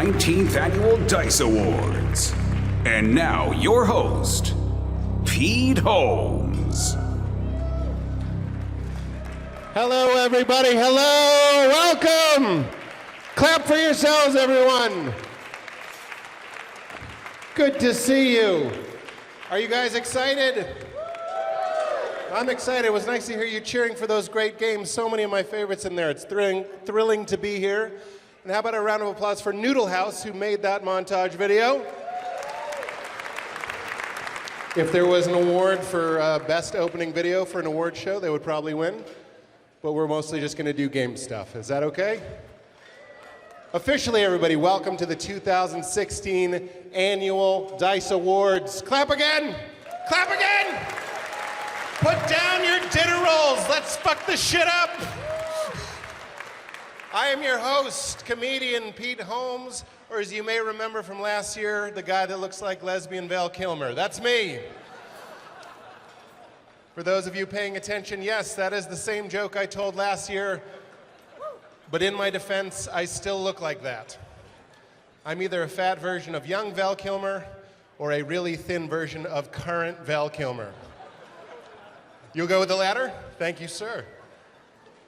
19th Annual D.I.C.E. Awards. And now, your host, Pete Holmes. Hello, everybody. Hello. Welcome. Clap for yourselves, everyone. Good to see you. Are you guys excited? I'm excited. It was nice to hear you cheering for those great games. So many of my favorites in there. It's thrilling to be here. And how about a round of applause for Noodle House, who made that montage video? If there was an award for best opening video for an award show, they would probably win. But we're mostly just going to do game stuff. Is that okay? Officially, everybody, welcome to the 2016 Annual D.I.C.E. Awards. Clap again! Clap again! Put down your dinner rolls. Let's fuck this shit up. I am your host, comedian Pete Holmes, or as you may remember from last year, the guy that looks like lesbian Val Kilmer. That's me. For those of you paying attention, yes, that is the same joke I told last year, but in my defense, I still look like that. I'm either a fat version of young Val Kilmer or a really thin version of current Val Kilmer. You'll go with the latter? Thank you, sir.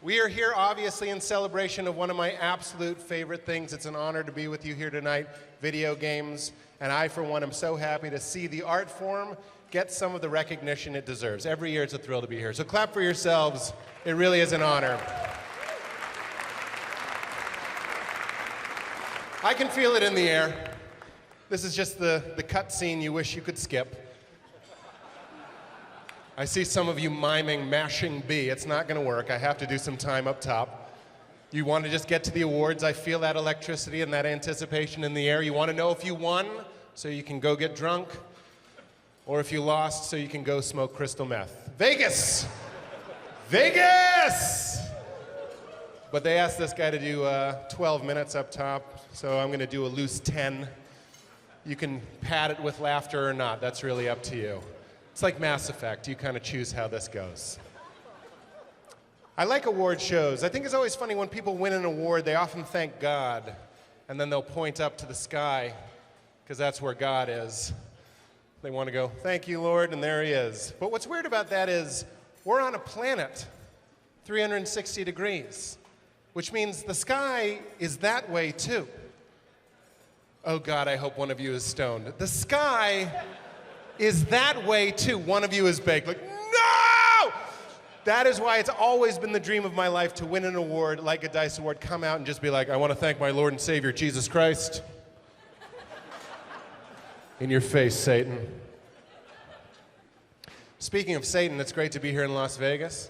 We are here obviously in celebration of one of my absolute favorite things. It's an honor to be with you here tonight, video games. And I, for one, am so happy to see the art form get some of the recognition it deserves. Every year it's a thrill to be here. So clap for yourselves. It really is an honor. I can feel it in the air. This is just the cut scene you wish you could skip. I see some of you miming mashing B. It's not going to work. I have to do some time up top. You want to just get to the awards. I feel that electricity and that anticipation in the air. You want to know if you won so you can go get drunk, or if you lost so you can go smoke crystal meth. Vegas! Vegas! But they asked this guy to do 12 minutes up top, so I'm going to do a loose 10. You can pad it with laughter or not. That's really up to you. It's like Mass Effect. You kind of choose how this goes. I like award shows. I think it's always funny when people win an award, they often thank God, and then they'll point up to the sky, because that's where God is. They want to go, thank you, Lord, and there he is. But what's weird about that is we're on a planet, 360 degrees, which means the sky is that way too. Oh God, I hope one of you is stoned. The sky is that way too. One of you is baked. Like, no! That is why it's always been the dream of my life to win an award like a D.I.C.E. award, come out and just be like, I want to thank my Lord and Savior, Jesus Christ. In your face, Satan. Speaking of Satan, it's great to be here in Las Vegas.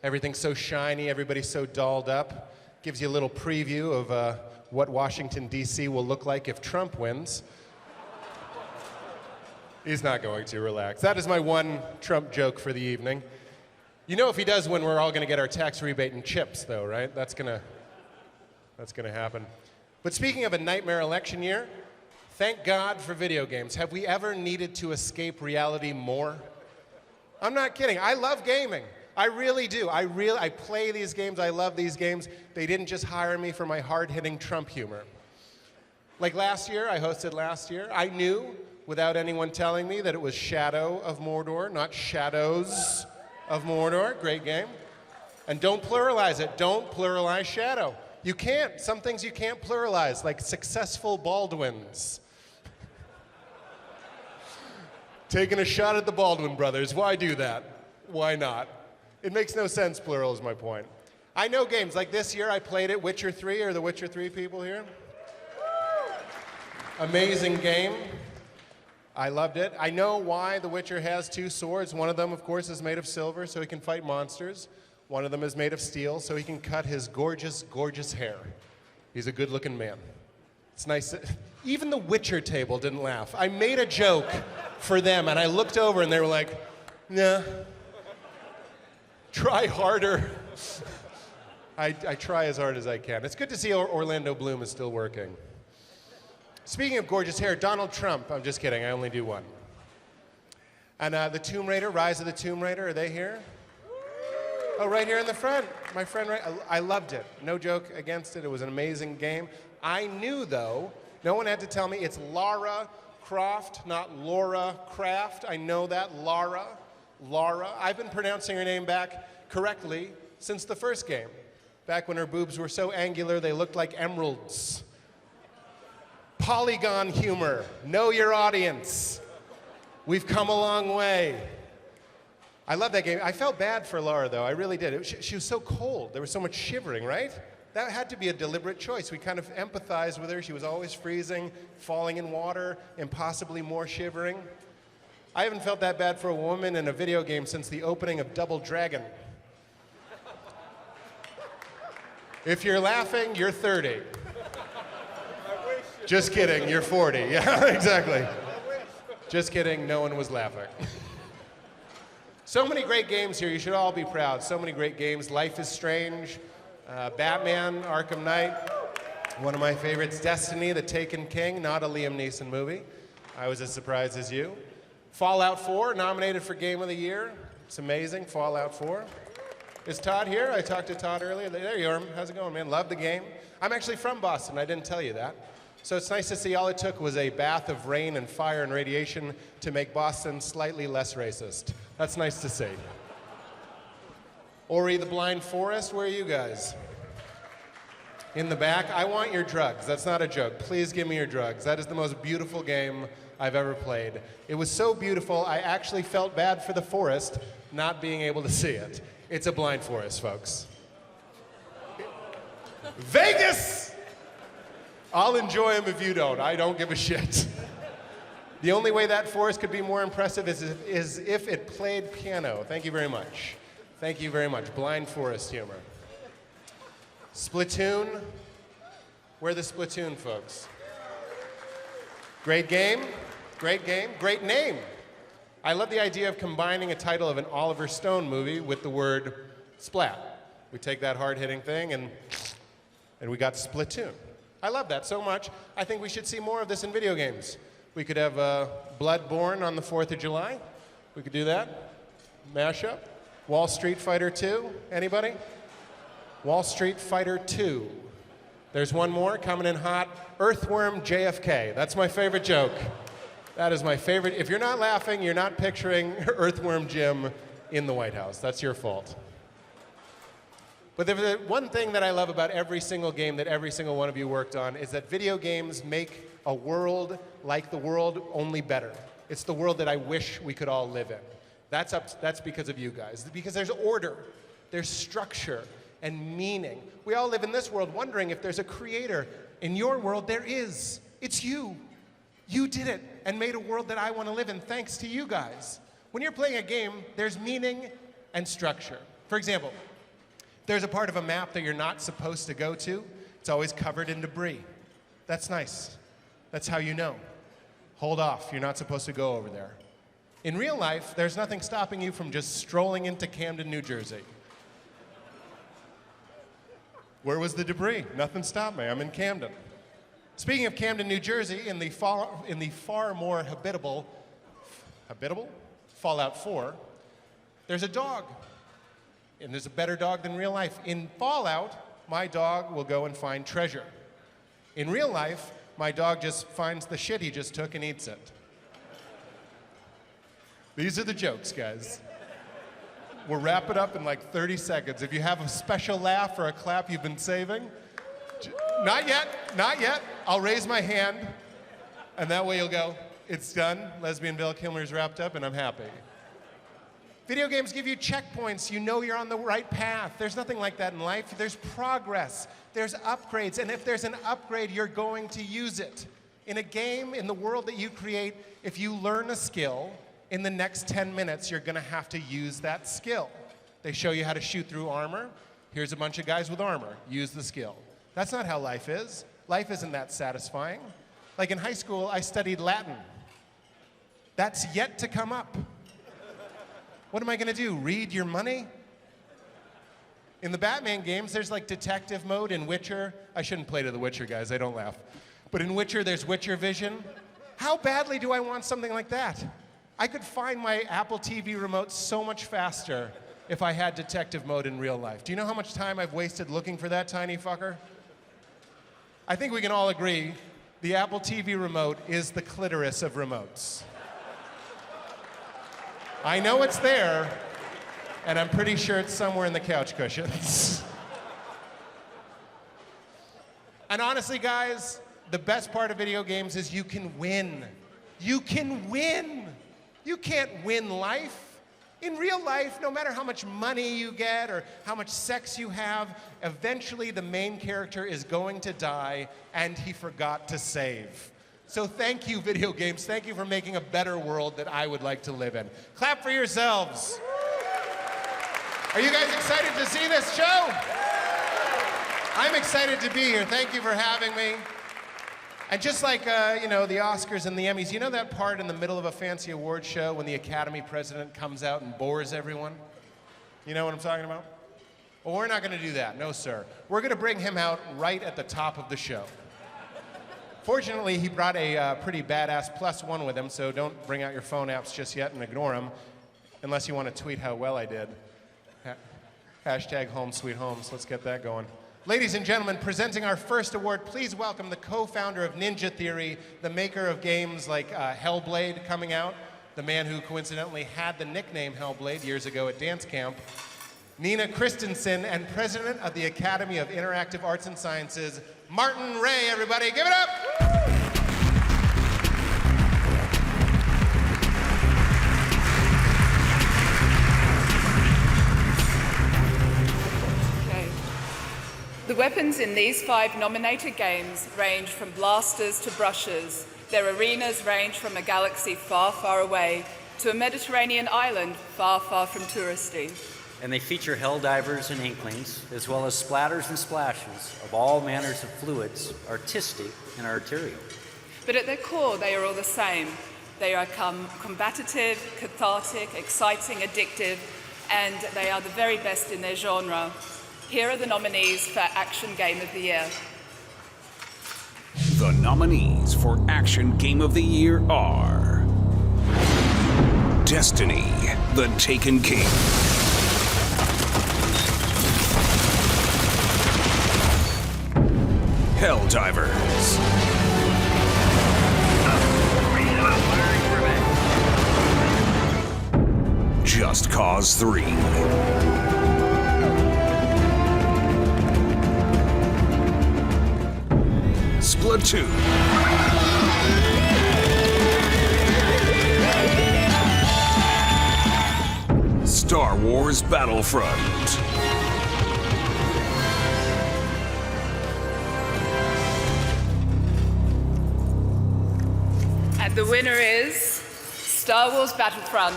Everything's so shiny, everybody's so dolled up. Gives you a little preview of what Washington, D.C. will look like if Trump wins. He's not going to, relax. That is my one Trump joke for the evening. You know if he does win, we're all going to get our tax rebate and chips, though, right? That's gonna happen. But speaking of a nightmare election year, thank God for video games. Have we ever needed to escape reality more? I'm not kidding. I love gaming. I really do. I play these games. I love these games. They didn't just hire me for my hard-hitting Trump humor. Like last year, I hosted last year. I knew, without anyone telling me, that it was Shadow of Mordor, not Shadows of Mordor. Great game. And don't pluralize it. Don't pluralize Shadow. You can't. Some things you can't pluralize, like successful Baldwins. Taking a shot at the Baldwin brothers. Why do that? Why not? It makes no sense, plural is my point. I know games. Like this year, I played it, Witcher 3. Are the Witcher 3 people here? Amazing game. I loved it. I know why The Witcher has two swords. One of them, of course, is made of silver, so he can fight monsters. One of them is made of steel, so he can cut his gorgeous, gorgeous hair. He's a good-looking man. It's nice. Even the Witcher table didn't laugh. I made a joke for them, and I looked over, and they were like, nah, try harder. I try as hard as I can. It's good to see Orlando Bloom is still working. Speaking of gorgeous hair, Donald Trump. I'm just kidding, I only do one. And the Tomb Raider, Rise of the Tomb Raider, are they here? Oh, right here in the front. My friend, I loved it. No joke against it. It was an amazing game. I knew, though, no one had to tell me it's Lara Croft, not Laura Craft. I know that, Lara. Lara. I've been pronouncing her name back correctly since the first game, back when her boobs were so angular they looked like emeralds. Polygon humor. Know your audience. We've come a long way. I love that game. I felt bad for Laura, though. I really did. She was so cold. There was so much shivering, right? That had to be a deliberate choice. We kind of empathized with her. She was always freezing, falling in water, and possibly more shivering. I haven't felt that bad for a woman in a video game since the opening of Double Dragon. If you're laughing, you're 30. Just kidding, you're 40. Yeah, exactly. Just kidding, no one was laughing. So many great games here. You should all be proud. So many great games. Life is Strange, Batman, Arkham Knight. One of my favorites, Destiny, The Taken King, not a Liam Neeson movie. I was as surprised as you. Fallout 4, nominated for Game of the Year. It's amazing, Fallout 4. Is Todd here? I talked to Todd earlier. There you are. How's it going, man? Love the game. I'm actually from Boston. I didn't tell you that. So it's nice to see all it took was a bath of rain and fire and radiation to make Boston slightly less racist. That's nice to see. Ori the Blind Forest, where are you guys? In the back. I want your drugs. That's not a joke. Please give me your drugs. That is the most beautiful game I've ever played. It was so beautiful, I actually felt bad for the forest not being able to see it. It's a blind forest, folks. Vegas! I'll enjoy them if you don't. I don't give a shit. The only way that forest could be more impressive is if it played piano. Thank you very much. Thank you very much. Blind forest humor. Splatoon. Where are the Splatoon folks? Great game. Great game. Great name. I love the idea of combining a title of an Oliver Stone movie with the word splat. We take that hard-hitting thing and we got Splatoon. I love that so much. I think we should see more of this in video games. We could have Bloodborne on the 4th of July. We could do that. Mashup. Wall Street Fighter 2. Anybody? Wall Street Fighter 2. There's one more coming in hot. Earthworm JFK. That's my favorite joke. That is my favorite. If you're not laughing, you're not picturing Earthworm Jim in the White House. That's your fault. But the one thing that I love about every single game that every single one of you worked on is that video games make a world like the world, only better. It's the world that I wish we could all live in. That's because of you guys. Because there's order, there's structure, and meaning. We all live in this world wondering if there's a creator. In your world, there is. It's you. You did it and made a world that I want to live in thanks to you guys. When you're playing a game, there's meaning and structure. For example, there's a part of a map that you're not supposed to go to. It's always covered in debris. That's nice. That's how you know. Hold off. You're not supposed to go over there. In real life, there's nothing stopping you from just strolling into Camden, New Jersey. Where was the debris? Nothing stopped me. I'm in Camden. Speaking of Camden, New Jersey, in the far more habitable Fallout 4, there's a dog. And there's a better dog than real life. In Fallout, my dog will go and find treasure. In real life, my dog just finds the shit he just took and eats it. These are the jokes, guys. We'll wrap it up in like 30 seconds. If you have a special laugh or a clap you've been saving, not yet, not yet. I'll raise my hand, and that way you'll go, it's done. Lesbian Val Kilmer's wrapped up, and I'm happy. Video games give you checkpoints. You know you're on the right path. There's nothing like that in life. There's progress. There's upgrades. And if there's an upgrade, you're going to use it. In a game, in the world that you create, if you learn a skill, in the next 10 minutes, you're going to have to use that skill. They show you how to shoot through armor. Here's a bunch of guys with armor. Use the skill. That's not how life is. Life isn't that satisfying. Like in high school, I studied Latin. That's yet to come up. What am I going to do, read your money? In the Batman games, there's like detective mode. In Witcher, I shouldn't play to the Witcher guys, I don't laugh. But in Witcher, there's Witcher vision. How badly do I want something like that? I could find my Apple TV remote so much faster if I had detective mode in real life. Do you know how much time I've wasted looking for that tiny fucker? I think we can all agree the Apple TV remote is the clitoris of remotes. I know it's there, and I'm pretty sure it's somewhere in the couch cushions. And honestly, guys, the best part of video games is you can win. You can win. You can't win life. In real life, no matter how much money you get or how much sex you have, eventually the main character is going to die, and he forgot to save. So thank you, video games. Thank you for making a better world that I would like to live in. Clap for yourselves. Are you guys excited to see this show? I'm excited to be here. Thank you for having me. And just like, the Oscars and the Emmys, you know that part in the middle of a fancy award show when the Academy president comes out and bores everyone? You know what I'm talking about? Well, we're not going to do that. No, sir. We're going to bring him out right at the top of the show. Fortunately, he brought a pretty badass +1 with him, so don't bring out your phone apps just yet and ignore him, unless you want to tweet how well I did. Hashtag home sweet homes. Let's get that going. Ladies and gentlemen, presenting our first award, please welcome the co-founder of Ninja Theory, the maker of games like Hellblade coming out, the man who coincidentally had the nickname Hellblade years ago at dance camp, Nina Christensen, and president of the Academy of Interactive Arts and Sciences, Martin Ray, everybody. Give it up! The weapons in these 5 nominated games range from blasters to brushes. Their arenas range from a galaxy far, far away to a Mediterranean island far, far from touristy. And they feature helldivers and inklings, as well as splatters and splashes of all manners of fluids, artistic and arterial. But at their core, they are all the same. They are combative, cathartic, exciting, addictive, and they are the very best in their genre. Here are the nominees for Action Game of the Year. The nominees for Action Game of the Year are Destiny, The Taken King, Helldivers, Just Cause 3, Splatoon, Star Wars Battlefront, And the winner is Star Wars Battlefront.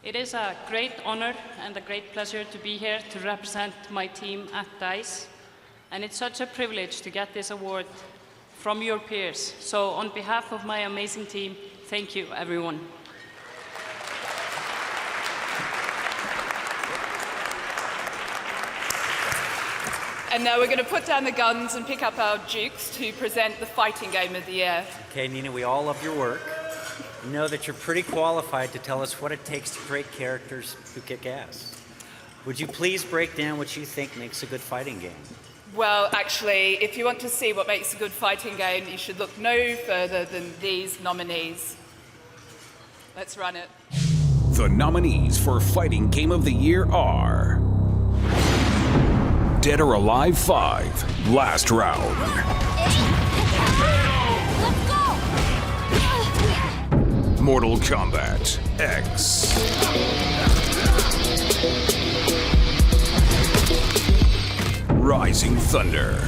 It is a great honor and a great pleasure to be here to represent my team at D.I.C.E. And it's such a privilege to get this award from your peers. So on behalf of my amazing team, thank you, everyone. And now we're going to put down the guns and pick up our dukes to present the Fighting Game of the Year. Okay, Nina, we all love your work. We know that you're pretty qualified to tell us what it takes to create characters who kick ass. Would you please break down what you think makes a good fighting game? Well, actually, if you want to see what makes a good fighting game, you should look no further than these nominees. Let's run it. The nominees for Fighting Game of the Year are Dead or Alive 5, Last Round, Mortal Kombat X, Rising Thunder,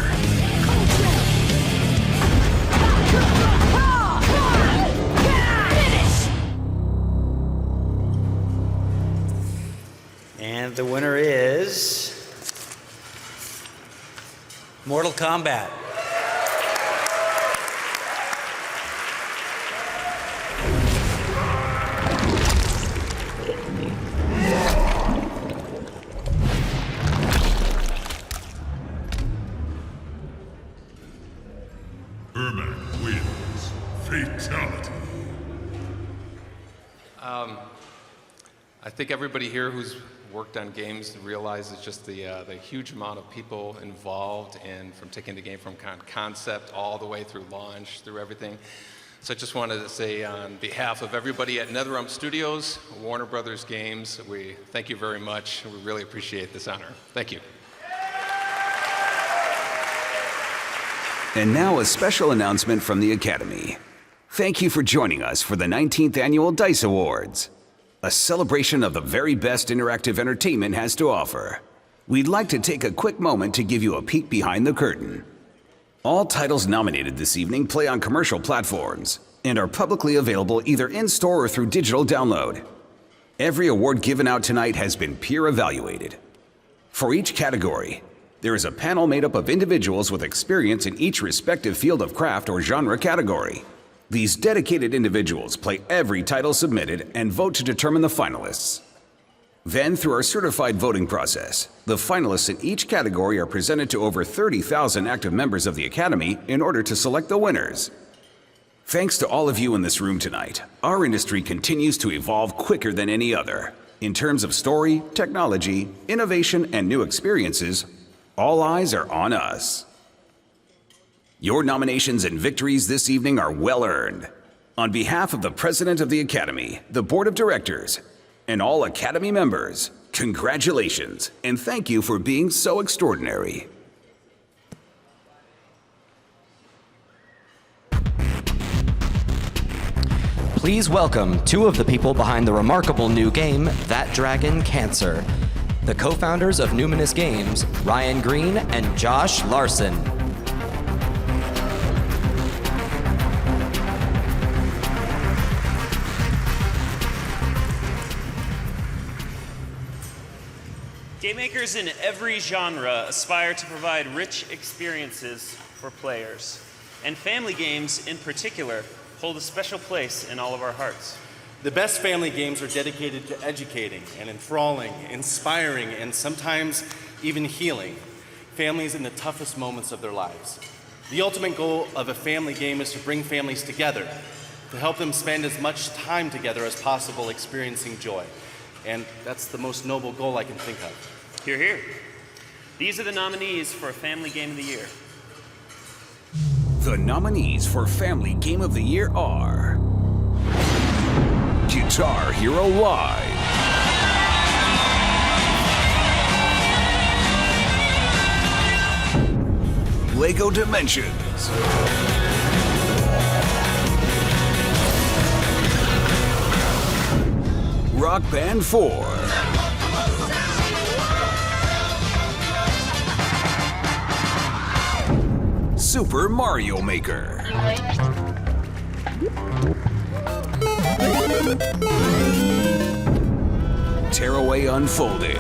And the winner is Mortal Kombat. I think everybody here who's worked on games realizes just the huge amount of people involved and from taking the game from concept all the way through launch, through everything. So I just wanted to say on behalf of everybody at NetherRealm Studios, Warner Brothers Games, we thank you very much. We really appreciate this honor. Thank you. And now a special announcement from the Academy. Thank you for joining us for the 19th Annual D.I.C.E Awards, a celebration of the very best interactive entertainment has to offer. We'd like to take a quick moment to give you a peek behind the curtain. All titles nominated this evening play on commercial platforms and are publicly available either in-store or through digital download. Every award given out tonight has been peer evaluated. For each category, there is a panel made up of individuals with experience in each respective field of craft or genre category. These dedicated individuals play every title submitted and vote to determine the finalists. Then, through our certified voting process, the finalists in each category are presented to over 30,000 active members of the Academy in order to select the winners. Thanks to all of you in this room tonight, our industry continues to evolve quicker than any other. In terms of story, technology, innovation, and new experiences, all eyes are on us. Your nominations and victories this evening are well earned. On behalf of the President of the Academy, the Board of Directors, and all Academy members, congratulations and thank you for being so extraordinary. Please welcome two of the people behind the remarkable new game, That Dragon Cancer. The co-founders of Numinous Games, Ryan Green and Josh Larson. Game makers in every genre aspire to provide rich experiences for players, and family games in particular hold a special place in all of our hearts. The best family games are dedicated to educating and enthralling, inspiring, and sometimes even healing families in the toughest moments of their lives. The ultimate goal of a family game is to bring families together, to help them spend as much time together as possible experiencing joy. And that's the most noble goal I can think of. Hear, hear. These are the nominees for Family Game of the Year. The nominees for Family Game of the Year are Guitar Hero Live, Lego Dimensions, Rock Band 4, Super Mario Maker, Tearaway Unfolding,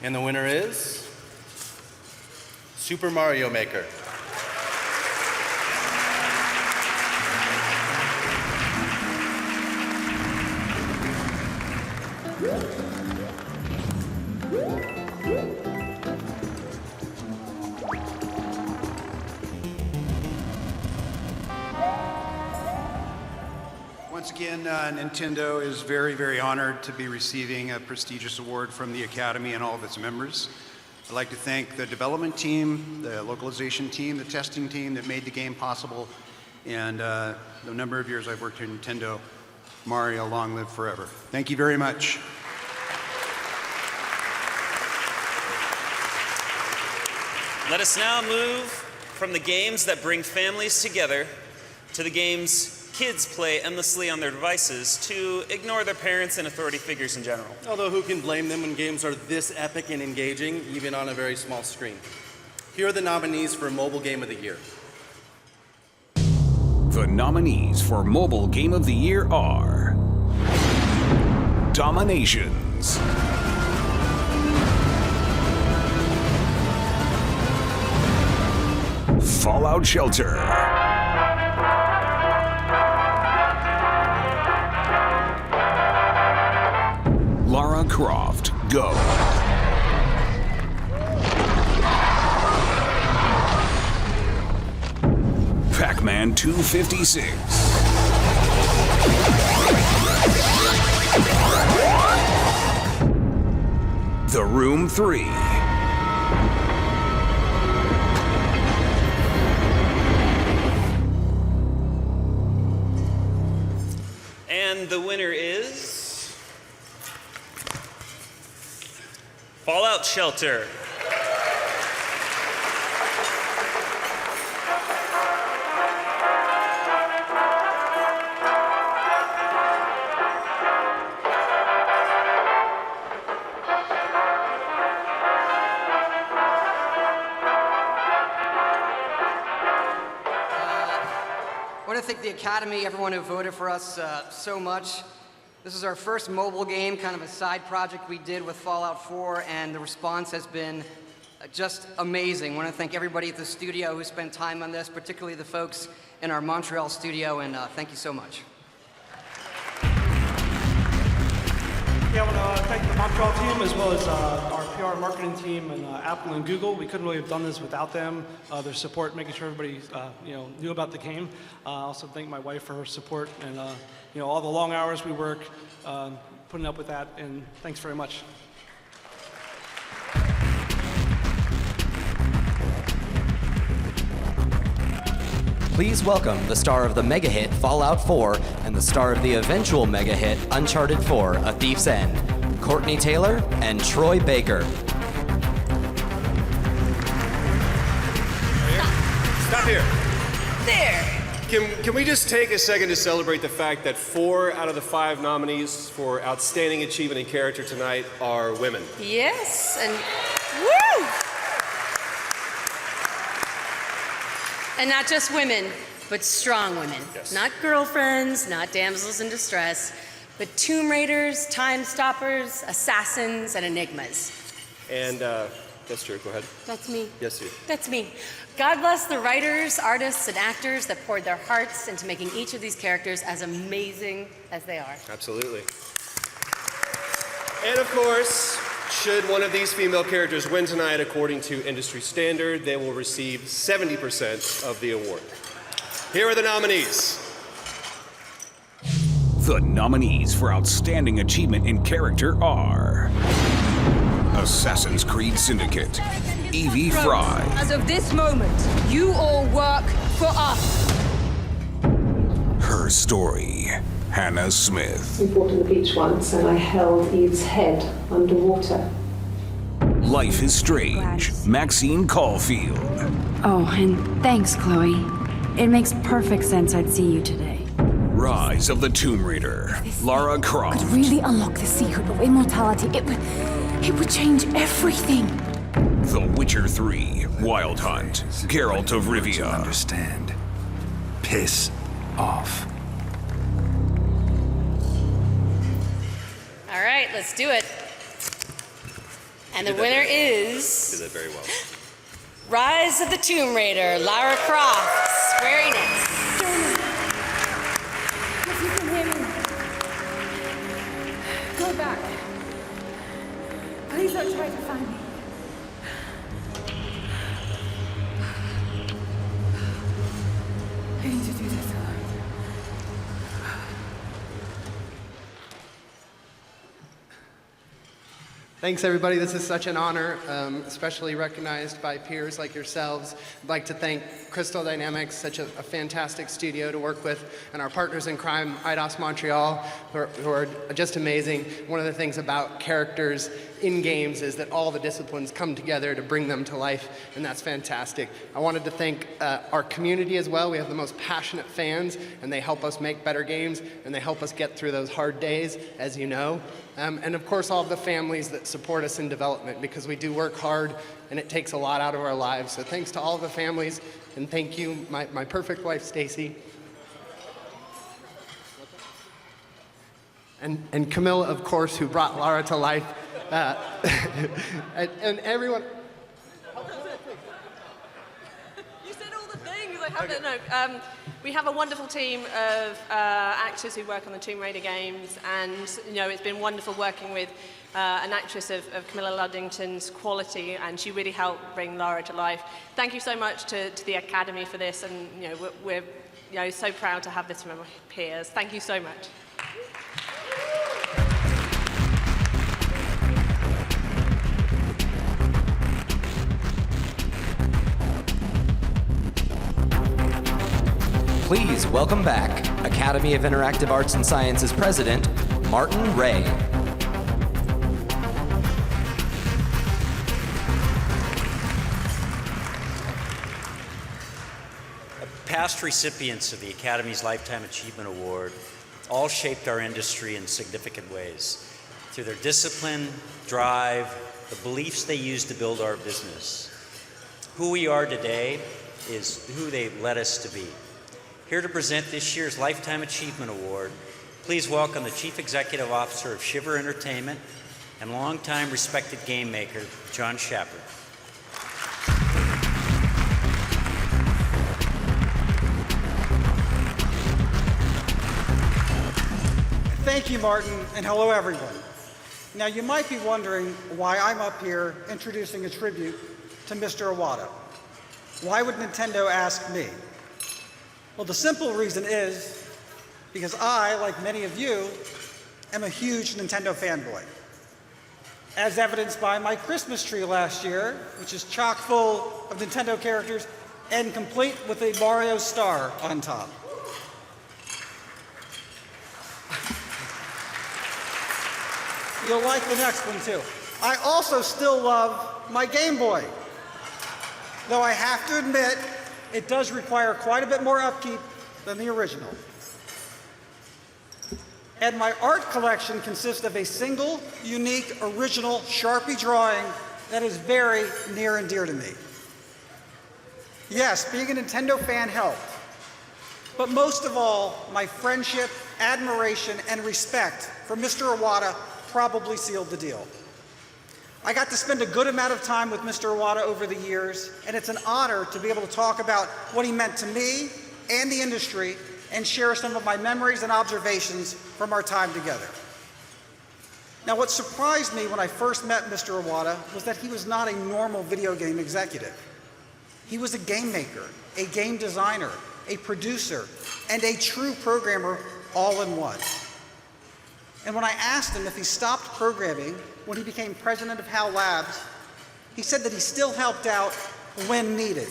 And the winner is Super Mario Maker. Once again, Nintendo is very, very honored to be receiving a prestigious award from the Academy and all of its members. I'd like to thank the development team, the localization team, the testing team that made the game possible, and the number of years I've worked at Nintendo. Mario, long live forever. Thank you very much. Let us now move from the games that bring families together to the games kids play endlessly on their devices to ignore their parents and authority figures in general. Although who can blame them when games are this epic and engaging, even on a very small screen? Here are the nominees for Mobile Game of the Year. The nominees for Mobile Game of the Year are Dominations, Fallout Shelter, Lara Croft Go, and 256. The Room 3. And the winner is Fallout Shelter. I want to thank the Academy, everyone who voted for us so much. This is our first mobile game, kind of a side project we did with Fallout 4, and the response has been just amazing. I want to thank everybody at the studio who spent time on this, particularly the folks in our Montreal studio, and thank you so much. Yeah, I want to thank the Montreal team as well as our PR and marketing team and Apple and Google. We couldn't really have done this without them. Their support, making sure everybody knew about the game. I also thank my wife for her support and all the long hours we work putting up with that. And thanks very much. Please welcome the star of the mega hit Fallout 4 and the star of the eventual mega hit Uncharted 4: A Thief's End, Courtney Taylor and Troy Baker. Stop here. There. Can we just take a second to celebrate the fact that 4 out of the 5 nominees for Outstanding Achievement in Character tonight are women? Yes, and woo! And not just women, but strong women. Yes. Not girlfriends, not damsels in distress, but Tomb Raiders, Time Stoppers, Assassins, and Enigmas. And that's true. Go ahead. That's me. Yes, you. That's me. God bless the writers, artists, and actors that poured their hearts into making each of these characters as amazing as they are. Absolutely. And of course, should one of these female characters win tonight according to industry standard, they will receive 70% of the award. Here are the nominees. The nominees for Outstanding Achievement in Character are Assassin's Creed Syndicate, Evie Fry. As of this moment, you all work for us. Her Story, Hannah Smith. We fought on the beach once and I held Eve's head underwater. Life is Strange, Maxine Caulfield. Oh, and thanks, Chloe. It makes perfect sense I'd see you today. Rise of the Tomb Raider, Lara Croft. Could really unlock the secret of immortality. It would change everything. The Witcher 3, Wild Hunt, Geralt of Rivia. Understand. Piss off. All right, let's do it. And the winner is Did that very well. Rise of the Tomb Raider, Lara Croft, Square Enix. If you can hear me, go back. Please don't try to find me. I need to do this alone. Thanks, everybody. This is such an honor, especially recognized by peers like yourselves. I'd like to thank Crystal Dynamics, such a fantastic studio to work with, and our partners in crime, IDOS Montreal, who are just amazing. One of the things about characters in games is that all the disciplines come together to bring them to life, and that's fantastic. I wanted to thank our community as well. We have the most passionate fans, and they help us make better games, and they help us get through those hard days, as you know. And of course, all of the families that support us in development, because we do work hard and it takes a lot out of our lives. So thanks to all of the families, and thank you, my perfect wife, Stacy. And Camilla, of course, who brought Lara to life. And everyone. You said all the things. I have no. We have a wonderful team of actors who work on the Tomb Raider games, and it's been wonderful working with an actress of Camilla Luddington's quality, and she really helped bring Lara to life. Thank you so much to the Academy for this, and we're so proud to have this from my peers. Thank you so much. Please welcome back Academy of Interactive Arts and Sciences President, Martin Ray. Past recipients of the Academy's Lifetime Achievement Award all shaped our industry in significant ways through their discipline, drive, the beliefs they used to build our business. Who we are today is who they led us to be. Here to present this year's Lifetime Achievement Award, please welcome the Chief Executive Officer of Shiver Entertainment and longtime respected game maker, John Shepard. Thank you, Martin, and hello, everyone. Now, you might be wondering why I'm up here introducing a tribute to Mr. Iwata. Why would Nintendo ask me? Well, the simple reason is because I, like many of you, am a huge Nintendo fanboy. As evidenced by my Christmas tree last year, which is chock full of Nintendo characters and complete with a Mario star on top. You'll like the next one too. I also still love my Game Boy. Though I have to admit, it does require quite a bit more upkeep than the original. And my art collection consists of a single, unique, original Sharpie drawing that is very near and dear to me. Yes, being a Nintendo fan helped. But most of all, my friendship, admiration, and respect for Mr. Iwata probably sealed the deal. I got to spend a good amount of time with Mr. Iwata over the years, and it's an honor to be able to talk about what he meant to me and the industry and share some of my memories and observations from our time together. Now, what surprised me when I first met Mr. Iwata was that he was not a normal video game executive. He was a game maker, a game designer, a producer, and a true programmer all in one. And when I asked him if he stopped programming when he became president of HAL Labs, he said that he still helped out when needed.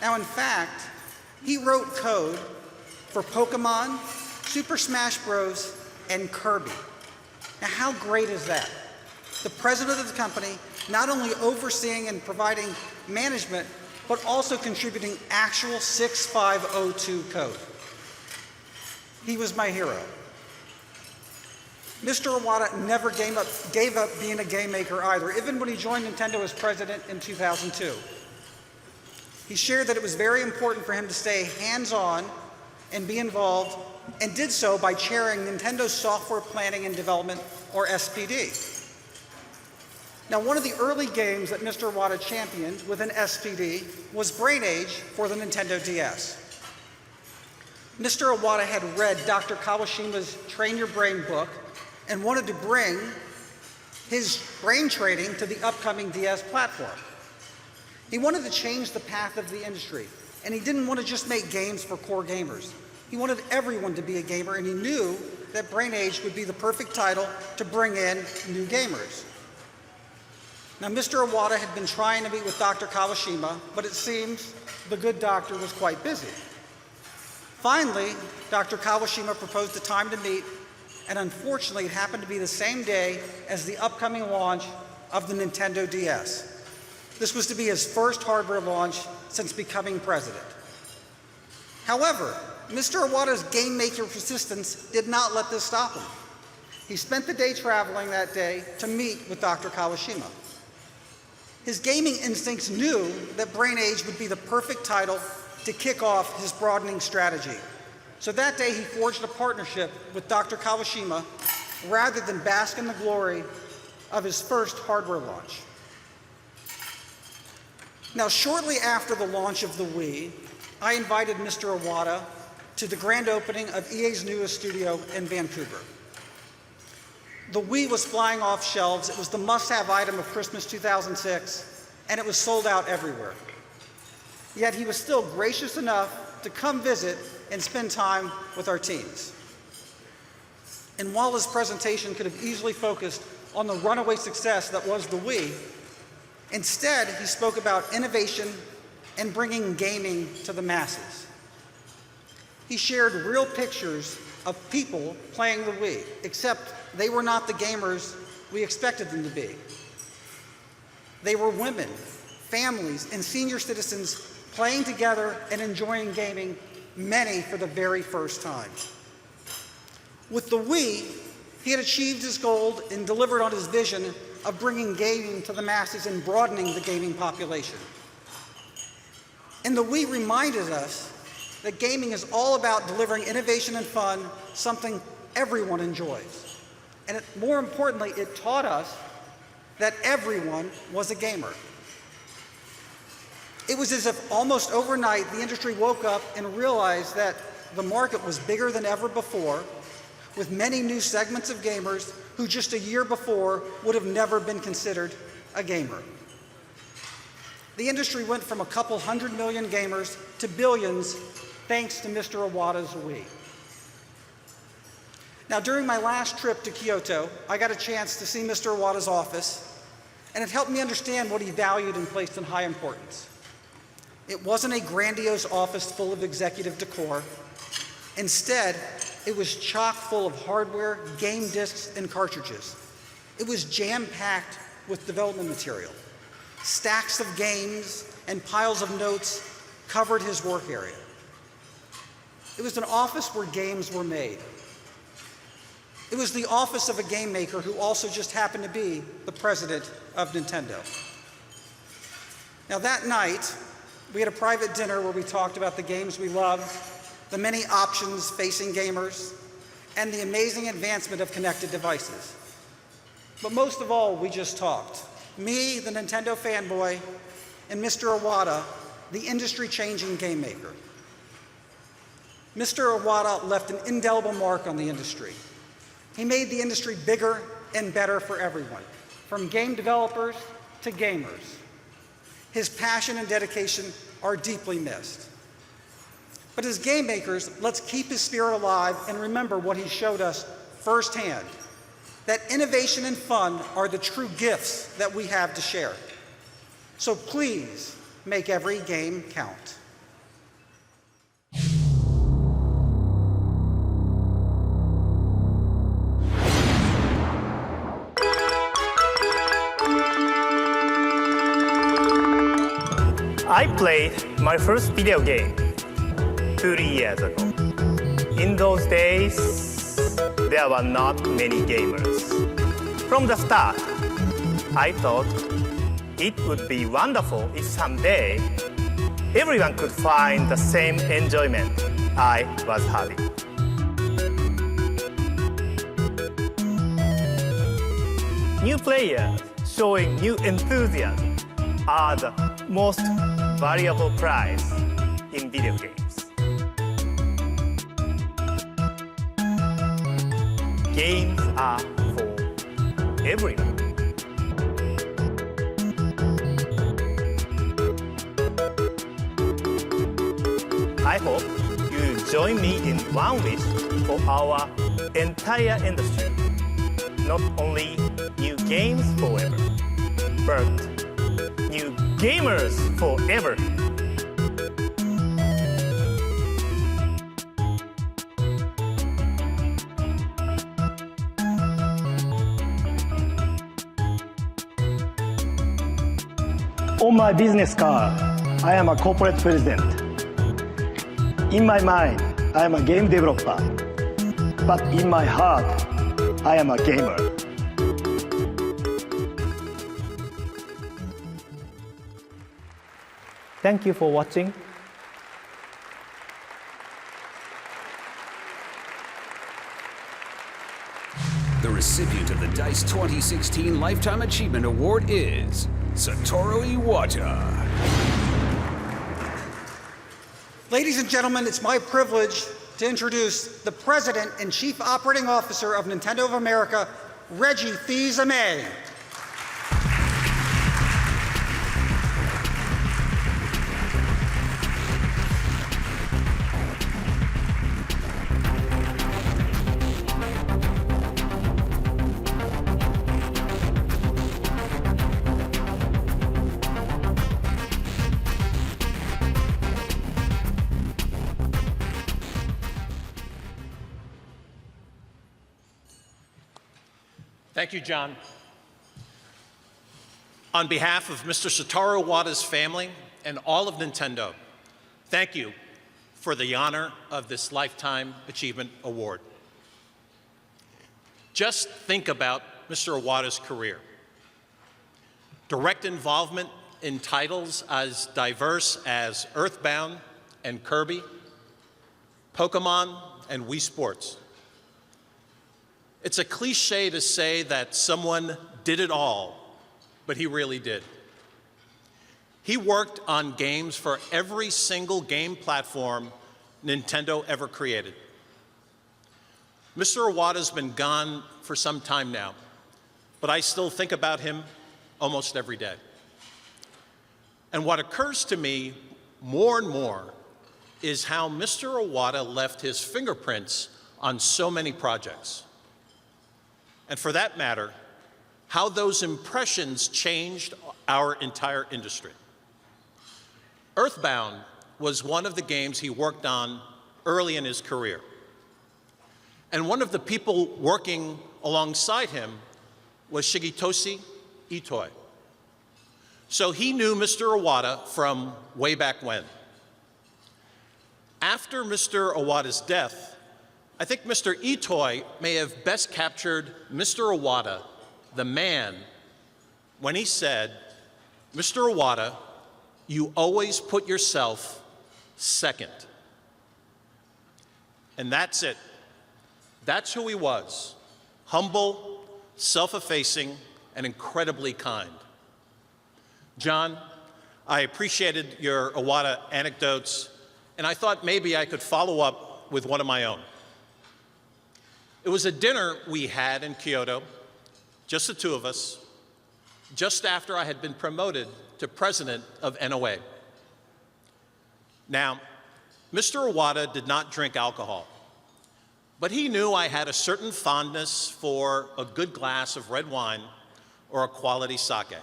Now, in fact, he wrote code for Pokemon, Super Smash Bros., and Kirby. Now, how great is that? The president of the company not only overseeing and providing management, but also contributing actual 6502 code. He was my hero. Mr. Iwata never gave up being a game maker either, even when he joined Nintendo as president in 2002. He shared that it was very important for him to stay hands-on and be involved, and did so by chairing Nintendo's Software Planning and Development, or SPD. Now, one of the early games that Mr. Iwata championed with an SPD was Brain Age for the Nintendo DS. Mr. Iwata had read Dr. Kawashima's Train Your Brain book and wanted to bring his brain training to the upcoming DS platform. He wanted to change the path of the industry, and he didn't want to just make games for core gamers. He wanted everyone to be a gamer, and he knew that Brain Age would be the perfect title to bring in new gamers. Now, Mr. Iwata had been trying to meet with Dr. Kawashima, but it seems the good doctor was quite busy. Finally, Dr. Kawashima proposed a time to meet, and unfortunately, it happened to be the same day as the upcoming launch of the Nintendo DS. This was to be his first hardware launch since becoming president. However, Mr. Iwata's game maker persistence did not let this stop him. He spent the day traveling that day to meet with Dr. Kawashima. His gaming instincts knew that Brain Age would be the perfect title to kick off his broadening strategy. So that day he forged a partnership with Dr. Kawashima rather than bask in the glory of his first hardware launch. Now, shortly after the launch of the Wii, I invited Mr. Iwata to the grand opening of EA's newest studio in Vancouver. The Wii was flying off shelves. It was the must-have item of Christmas 2006, and it was sold out everywhere. yet he was still gracious enough to come visit and spend time with our teams. And while his presentation could have easily focused on the runaway success that was the Wii, instead he spoke about innovation and bringing gaming to the masses. He shared real pictures of people playing the Wii, except they were not the gamers we expected them to be. They were women, families, and senior citizens playing together and enjoying gaming, many for the very first time. With the Wii, he had achieved his goal and delivered on his vision of bringing gaming to the masses and broadening the gaming population. And the Wii reminded us that gaming is all about delivering innovation and fun, something everyone enjoys. And more importantly, it taught us that everyone was a gamer. It was as if almost overnight the industry woke up and realized that the market was bigger than ever before, with many new segments of gamers who just a year before would have never been considered a gamer. The industry went from a couple 100 million gamers to billions thanks to Mr. Iwata's Wii. Now, during my last trip to Kyoto, I got a chance to see Mr. Iwata's office, and it helped me understand what he valued and placed in high importance. It wasn't a grandiose office full of executive decor. Instead, it was chock full of hardware, game discs, and cartridges. It was jam-packed with development material. Stacks of games and piles of notes covered his work area. It was an office where games were made. It was the office of a game maker who also just happened to be the president of Nintendo. Now that night, we had a private dinner where we talked about the games we loved, the many options facing gamers, and the amazing advancement of connected devices. But most of all, we just talked. Me, the Nintendo fanboy, and Mr. Iwata, the industry-changing game maker. Mr. Iwata left an indelible mark on the industry. He made the industry bigger and better for everyone, from game developers to gamers. His passion and dedication are deeply missed. But as game makers, let's keep his spirit alive and remember what he showed us firsthand, that innovation and fun are the true gifts that we have to share. So please make every game count. I played my first video game 30 years ago. In those days, there were not many gamers. From the start, I thought it would be wonderful if someday everyone could find the same enjoyment I was having. New players showing new enthusiasm are the most valuable prize in video games. Games are for everyone. I hope you join me in one wish for our entire industry. Not only new games forever, but new gamers forever. On my business card, I am a corporate president. In my mind, I am a game developer. But in my heart, I am a gamer. Thank you for watching. The recipient of the D.I.C.E 2016 Lifetime Achievement Award is Satoru Iwata. Ladies and gentlemen, it's my privilege to introduce the President and Chief Operating Officer of Nintendo of America, Reggie Fils-Aimé. Thank you, John. On behalf of Mr. Satoru Iwata's family and all of Nintendo, thank you for the honor of this Lifetime Achievement Award. Just think about Mr. Iwata's career. Direct involvement in titles as diverse as Earthbound and Kirby, Pokemon, and Wii Sports. It's a cliche to say that someone did it all, but he really did. He worked on games for every single game platform Nintendo ever created. Mr. Iwata's been gone for some time now, but I still think about him almost every day. And what occurs to me more and more is how Mr. Iwata left his fingerprints on so many projects. And for that matter, how those impressions changed our entire industry. Earthbound was one of the games he worked on early in his career. And one of the people working alongside him was Shigetoshi Itoi. So he knew Mr. Iwata from way back when. After Mr. Iwata's death, I think Mr. Itoi may have best captured Mr. Iwata, the man, when he said, "Mr. Iwata, you always put yourself second." And that's it. That's who he was. Humble, self-effacing, and incredibly kind. John, I appreciated your Iwata anecdotes, and I thought maybe I could follow up with one of my own. It was a dinner we had in Kyoto, just the two of us, just after I had been promoted to president of NOA. Now, Mr. Iwata did not drink alcohol, but he knew I had a certain fondness for a good glass of red wine or a quality sake.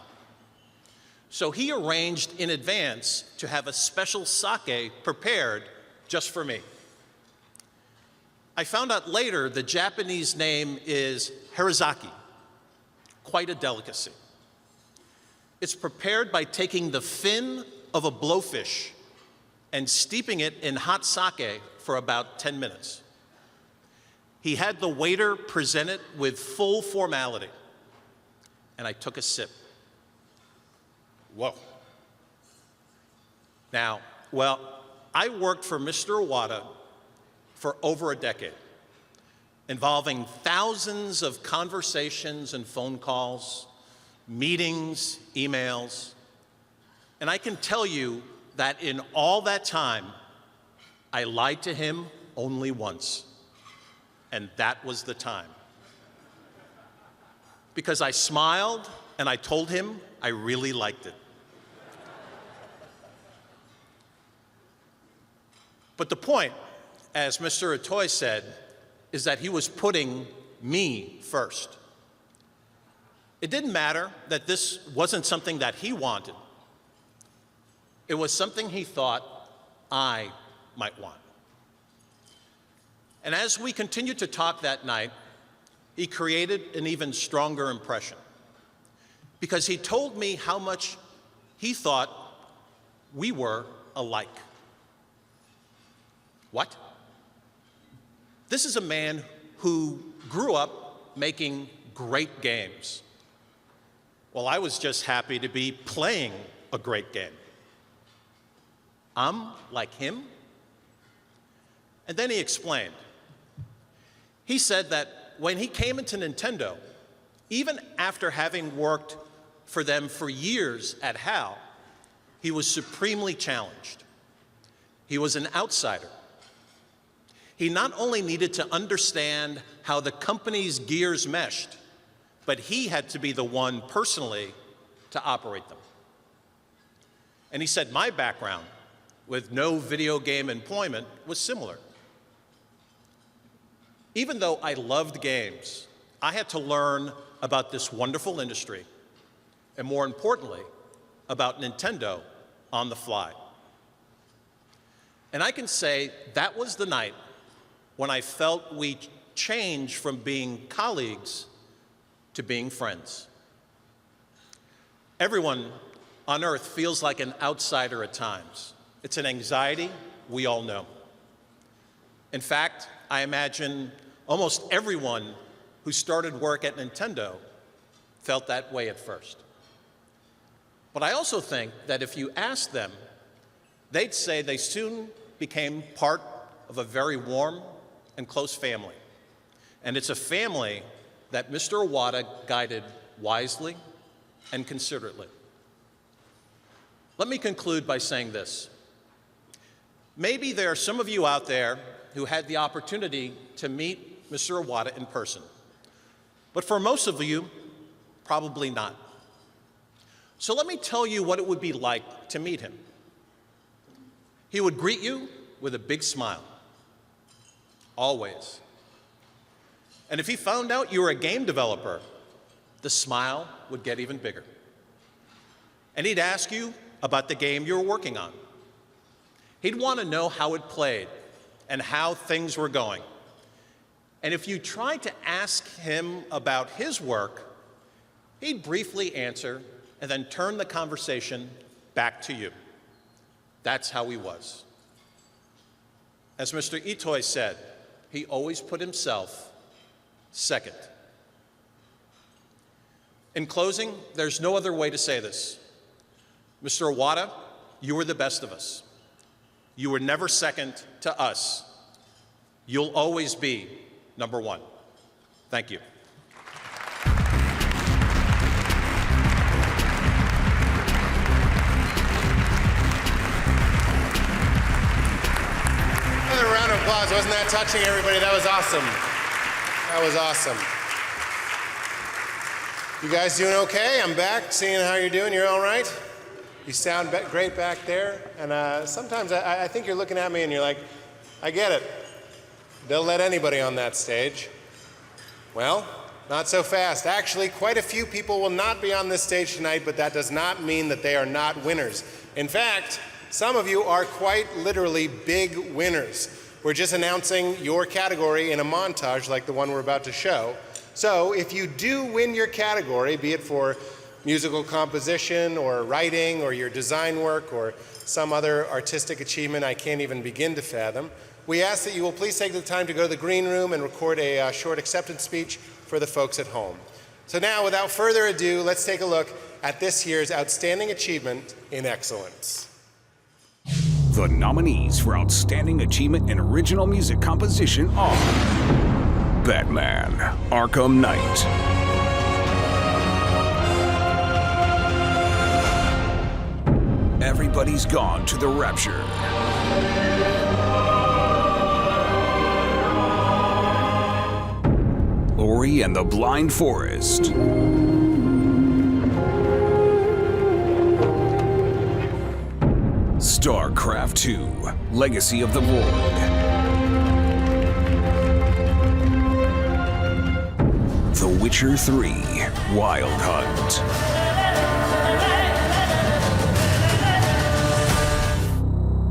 So he arranged in advance to have a special sake prepared just for me. I found out later the Japanese name is Harazaki, quite a delicacy. It's prepared by taking the fin of a blowfish and steeping it in hot sake for about 10 minutes. He had the waiter present it with full formality, and I took a sip. Whoa. Now, well, I worked for Mr. Iwata for over a decade, involving thousands of conversations and phone calls, meetings, emails, and I can tell you that in all that time, I lied to him only once, and that was the time. Because I smiled and I told him I really liked it. But the point, as Mr. Itoi said, is that he was putting me first. It didn't matter that this wasn't something that he wanted. It was something he thought I might want. And as we continued to talk that night, he created an even stronger impression, because he told me how much he thought we were alike. What? This is a man who grew up making great games. Well, I was just happy to be playing a great game. I'm like him? And then he explained. He said that when he came into Nintendo, even after having worked for them for years at HAL, he was supremely challenged. He was an outsider. He not only needed to understand how the company's gears meshed, but he had to be the one personally to operate them. And he said my background, with no video game employment, was similar. Even though I loved games, I had to learn about this wonderful industry, and more importantly, about Nintendo on the fly. And I can say that was the night when I felt we changed from being colleagues to being friends. Everyone on Earth feels like an outsider at times. It's an anxiety we all know. In fact, I imagine almost everyone who started work at Nintendo felt that way at first. But I also think that if you asked them, they'd say they soon became part of a very warm and close family. And it's a family that Mr. Iwata guided wisely and considerately. Let me conclude by saying this. Maybe there are some of you out there who had the opportunity to meet Mr. Iwata in person. But for most of you, probably not. So let me tell you what it would be like to meet him. He would greet you with a big smile, always. And if he found out you were a game developer, the smile would get even bigger. And he'd ask you about the game you were working on. He'd want to know how it played and how things were going. And if you tried to ask him about his work, he'd briefly answer and then turn the conversation back to you. That's how he was. As Mr. Itoi said, he always put himself second. In closing, there's no other way to say this. Mr. Iwata, you were the best of us. You were never second to us. You'll always be number one. Thank you. Another round of applause. Wasn't that touching, everybody? That was awesome. That was awesome. You guys doing okay? I'm back, seeing how you're doing. You're all right? You sound great back there. And sometimes I think you're looking at me and you're like, I get it. They'll let anybody on that stage. Well, not so fast. Actually, quite a few people will not be on this stage tonight, but that does not mean that they are not winners. In fact, some of you are quite literally big winners. We're just announcing your category in a montage like the one we're about to show. So if you do win your category, be it for musical composition or writing or your design work or some other artistic achievement I can't even begin to fathom, we ask that you will please take the time to go to the green room and record a short acceptance speech for the folks at home. So now, without further ado, let's take a look at this year's Outstanding Achievement in Excellence. The nominees for Outstanding Achievement in Original Music Composition are Batman: Arkham Knight, Everybody's Gone to the Rapture, Ori and the Blind Forest, StarCraft 2: Legacy of the Void, The Witcher 3: Wild Hunt,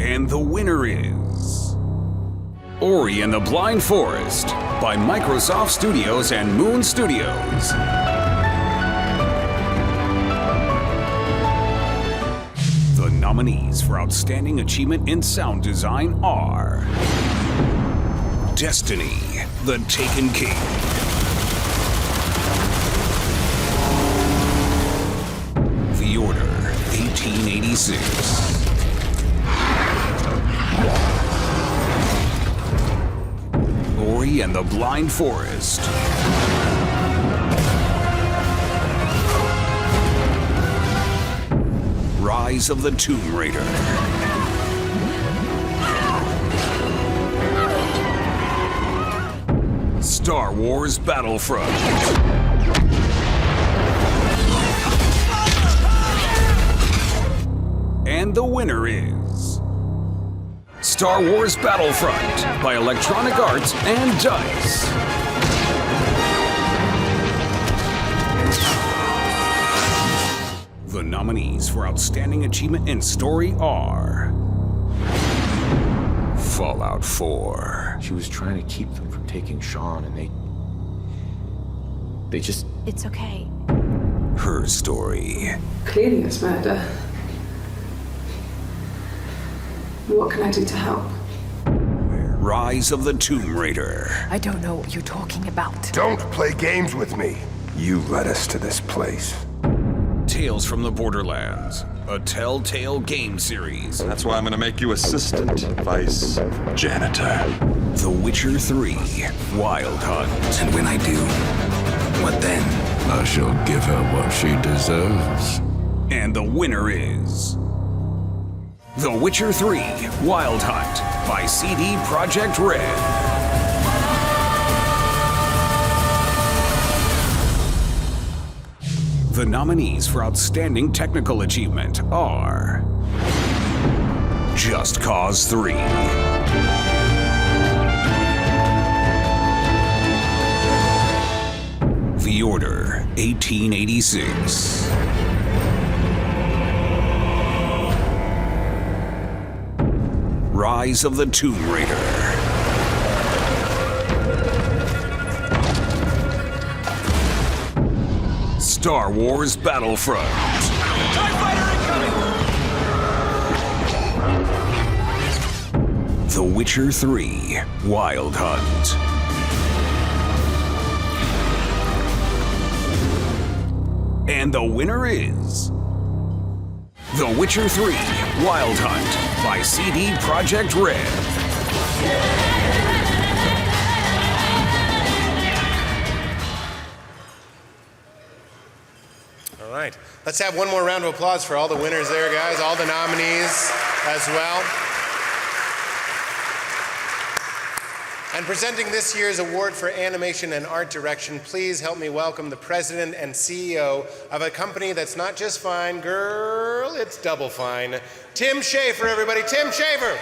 and the winner is Ori and the Blind Forest by Microsoft Studios and Moon Studios. The nominees for Outstanding Achievement in Sound Design are Destiny: The Taken King, The Order 1886, Ori and the Blind Forest, Rise of the Tomb Raider, Star Wars Battlefront, and the winner is Star Wars Battlefront by Electronic Arts and D.I.C.E. The nominees for Outstanding Achievement in Story are Fallout 4. She was trying to keep them from taking Sean, and They just... It's okay. Her story. Clearly it's murder. What can I do to help? Rise of the Tomb Raider. I don't know what you're talking about. Don't play games with me. You led us to this place. Tales from the Borderlands. A Telltale game series. That's why I'm gonna make you assistant vice janitor. The Witcher 3 Wild Hunt. And when I do, what then? I shall give her what she deserves. And the winner is... The Witcher 3 Wild Hunt by CD Projekt Red. The nominees for Outstanding Technical Achievement are... Just Cause 3. The Order 1886. Rise of the Tomb Raider. Star Wars Battlefront. TIE fighter incoming! The Witcher 3 Wild Hunt. And the winner is... The Witcher 3 Wild Hunt by CD Projekt Red. All right. Let's have one more round of applause for all the winners there, guys, all the nominees as well. And presenting this year's award for animation and art direction, please help me welcome the president and CEO of a company that's not just fine, girl, it's double fine. Tim Schafer, everybody. Tim Schafer.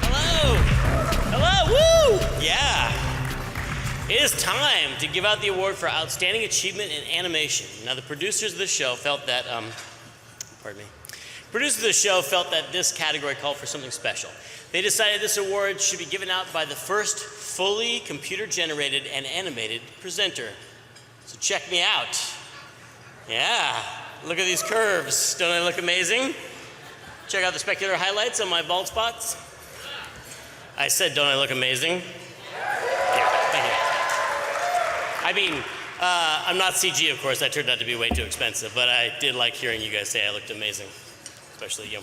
Hello. Hello. Woo! Yeah. It is time to give out the award for Outstanding Achievement in Animation. Now, the producers of the show felt that, pardon me. Producers of the show felt that this category called for something special. They decided this award should be given out by the first fully computer-generated and animated presenter. So check me out. Yeah, look at these curves. Don't they look amazing? Check out the specular highlights on my bald spots. I said, don't I look amazing? Yeah, thank you. I mean, I'm not CG, of course. That turned out to be way too expensive, but I did like hearing you guys say I looked amazing. Especially you.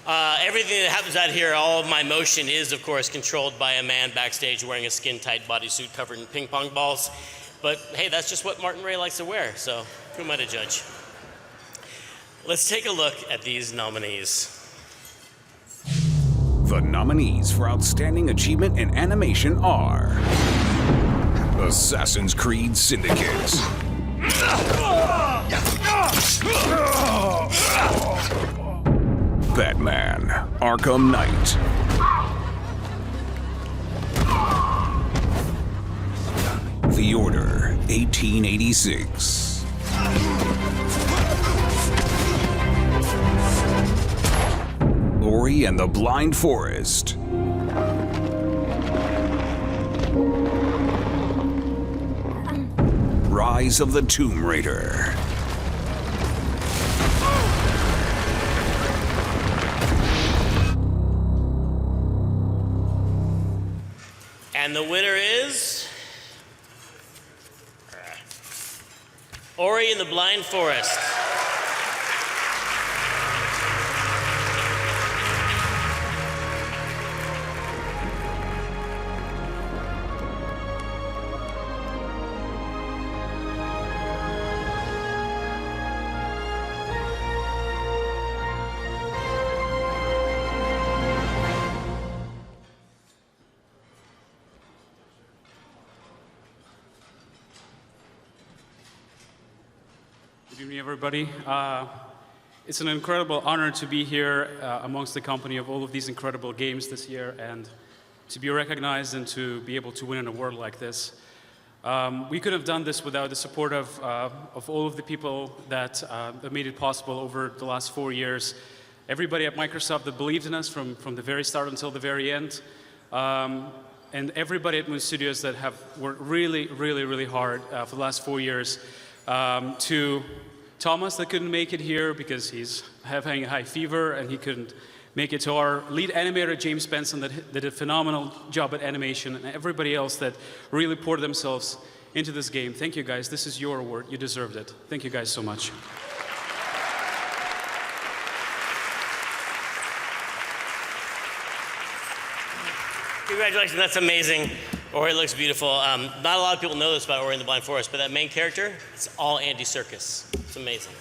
Everything that happens out here, all of my motion is, of course, controlled by a man backstage wearing a skin-tight bodysuit covered in ping pong balls. But hey, that's just what Martin Ray likes to wear, so who am I to judge? Let's take a look at these nominees. The nominees for Outstanding Achievement in Animation are... Assassin's Creed Syndicate. Batman Arkham Knight. The Order 1886. Ori and the Blind Forest. Rise of the Tomb Raider. And the winner is... Ori and the Blind Forest. Good evening, everybody. It's an incredible honor to be here amongst the company of all of these incredible games this year and to be recognized and to be able to win an award like this. We couldn't have done this without the support of all of the people that made it possible over the last 4 years. Everybody at Microsoft that believed in us from the very start until the very end. And everybody at Moon Studios that have worked really, really, really hard for the last 4 years. To Thomas that couldn't make it here because he's having a high fever and he couldn't make it. To our lead animator, James Benson, that did a phenomenal job at animation, and everybody else that really poured themselves into this game. Thank you guys. This is your award. You deserved it. Thank you guys so much. Congratulations, that's amazing. Ori looks beautiful. Not a lot of people know this about Ori and the Blind Forest, but that main character, it's all Andy Serkis. It's amazing.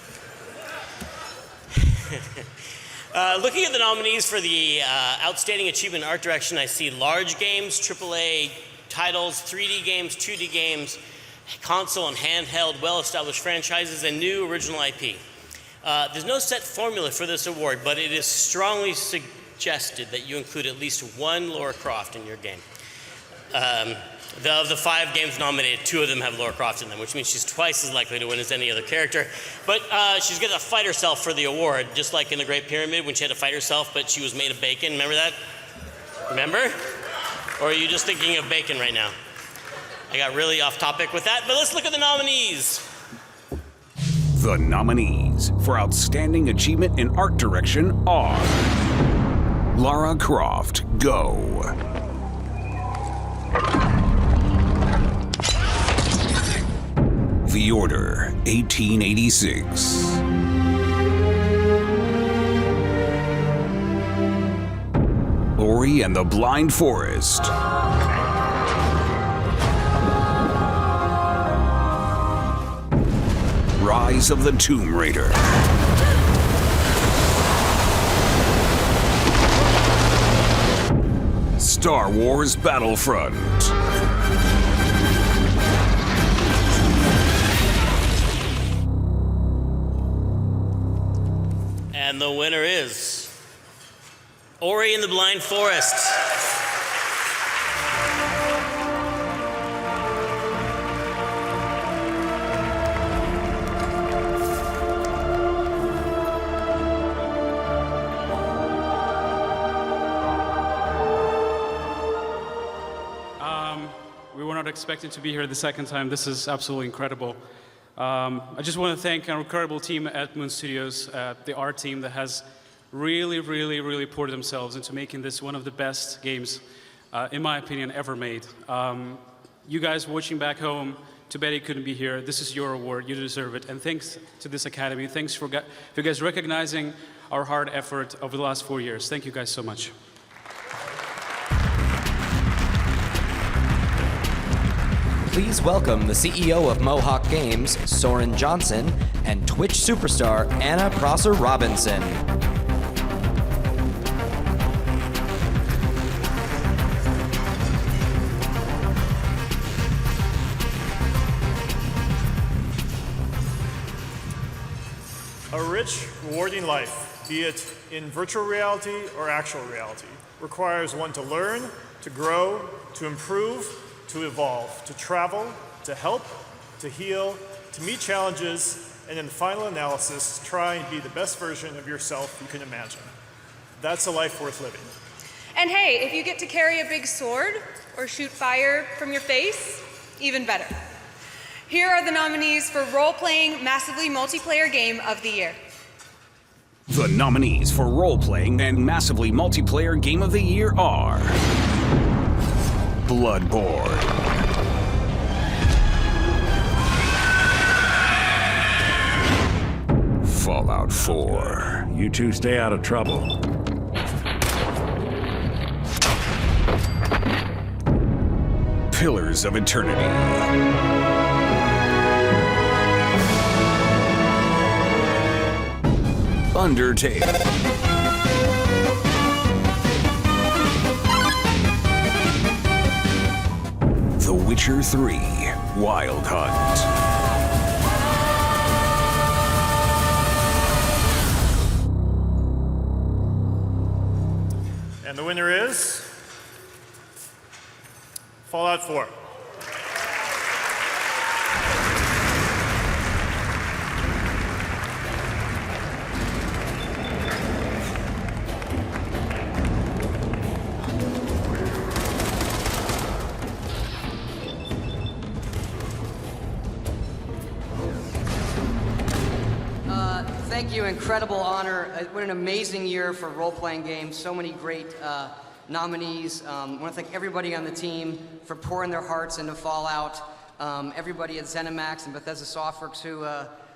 Looking at the nominees for the Outstanding Achievement in Art Direction, I see large games, AAA titles, 3D games, 2D games, console and handheld, well-established franchises, and new original IP. There's no set formula for this award, but it is strongly suggested that you include at least one Lara Croft in your game. Of the 5 games nominated, 2 of them have Lara Croft in them, which means she's twice as likely to win as any other character. But she's going to fight herself for the award, just like in the Great Pyramid when she had to fight herself, but she was made of bacon. Remember that? Remember? Or are you just thinking of bacon right now? I got really off topic with that, but let's look at the nominees. The nominees for Outstanding Achievement in Art Direction are Lara Croft, Go. The Order, 1886. Ori and the Blind Forest. Rise of the Tomb Raider. Star Wars Battlefront. And the winner is Ori and the Blind Forest. We were not expecting to be here the second time. This is absolutely incredible. I just want to thank our incredible team at Moon Studios, the art team that has really, really, really poured themselves into making this one of the best games, in my opinion, ever made. You guys watching back home, too bad you couldn't be here. This is your award. You deserve it. And thanks to this Academy. Thanks for you guys recognizing our hard effort over the last 4 years. Thank you guys so much. Please welcome the CEO of Mohawk Games, Soren Johnson, and Twitch superstar Anna Prosser-Robinson. A rich, rewarding life, be it in virtual reality or actual reality, requires one to learn, to grow, to improve, to evolve, to travel, to help, to heal, to meet challenges, and in the final analysis, try and be the best version of yourself you can imagine. That's a life worth living. And hey, if you get to carry a big sword or shoot fire from your face, even better. Here are the nominees for Role-Playing Massively Multiplayer Game of the Year. The nominees for Role-Playing and Massively Multiplayer Game of the Year are Bloodborne, Fallout 4. You two stay out of trouble. Pillars of Eternity, Undertale, The Witcher 3, Wild Hunt. And the winner is Fallout 4. thank you. Incredible honor. What an amazing year for role-playing games. So many great nominees. I want to thank everybody on the team for pouring their hearts into Fallout. Everybody at ZeniMax and Bethesda Softworks who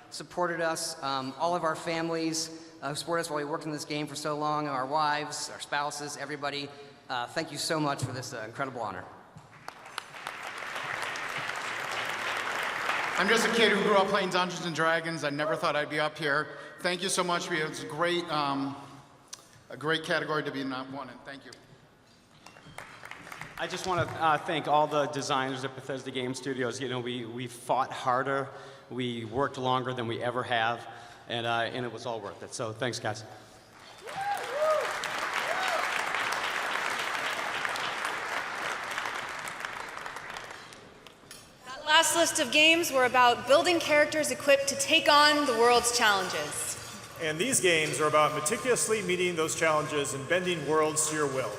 supported us. All of our families who supported us while we worked on this game for so long. Our wives, our spouses, everybody. Thank you so much for this incredible honor. I'm just a kid who grew up playing Dungeons and Dragons. I never thought I'd be up here. Thank you so much. It's a great category to be not won in. Thank you. I just want to thank all the designers at Bethesda Game Studios. You know, we fought harder, we worked longer than we ever have, and it was all worth it. So thanks, guys. Last list of games were about building characters equipped to take on the world's challenges. And these games are about meticulously meeting those challenges and bending worlds to your will.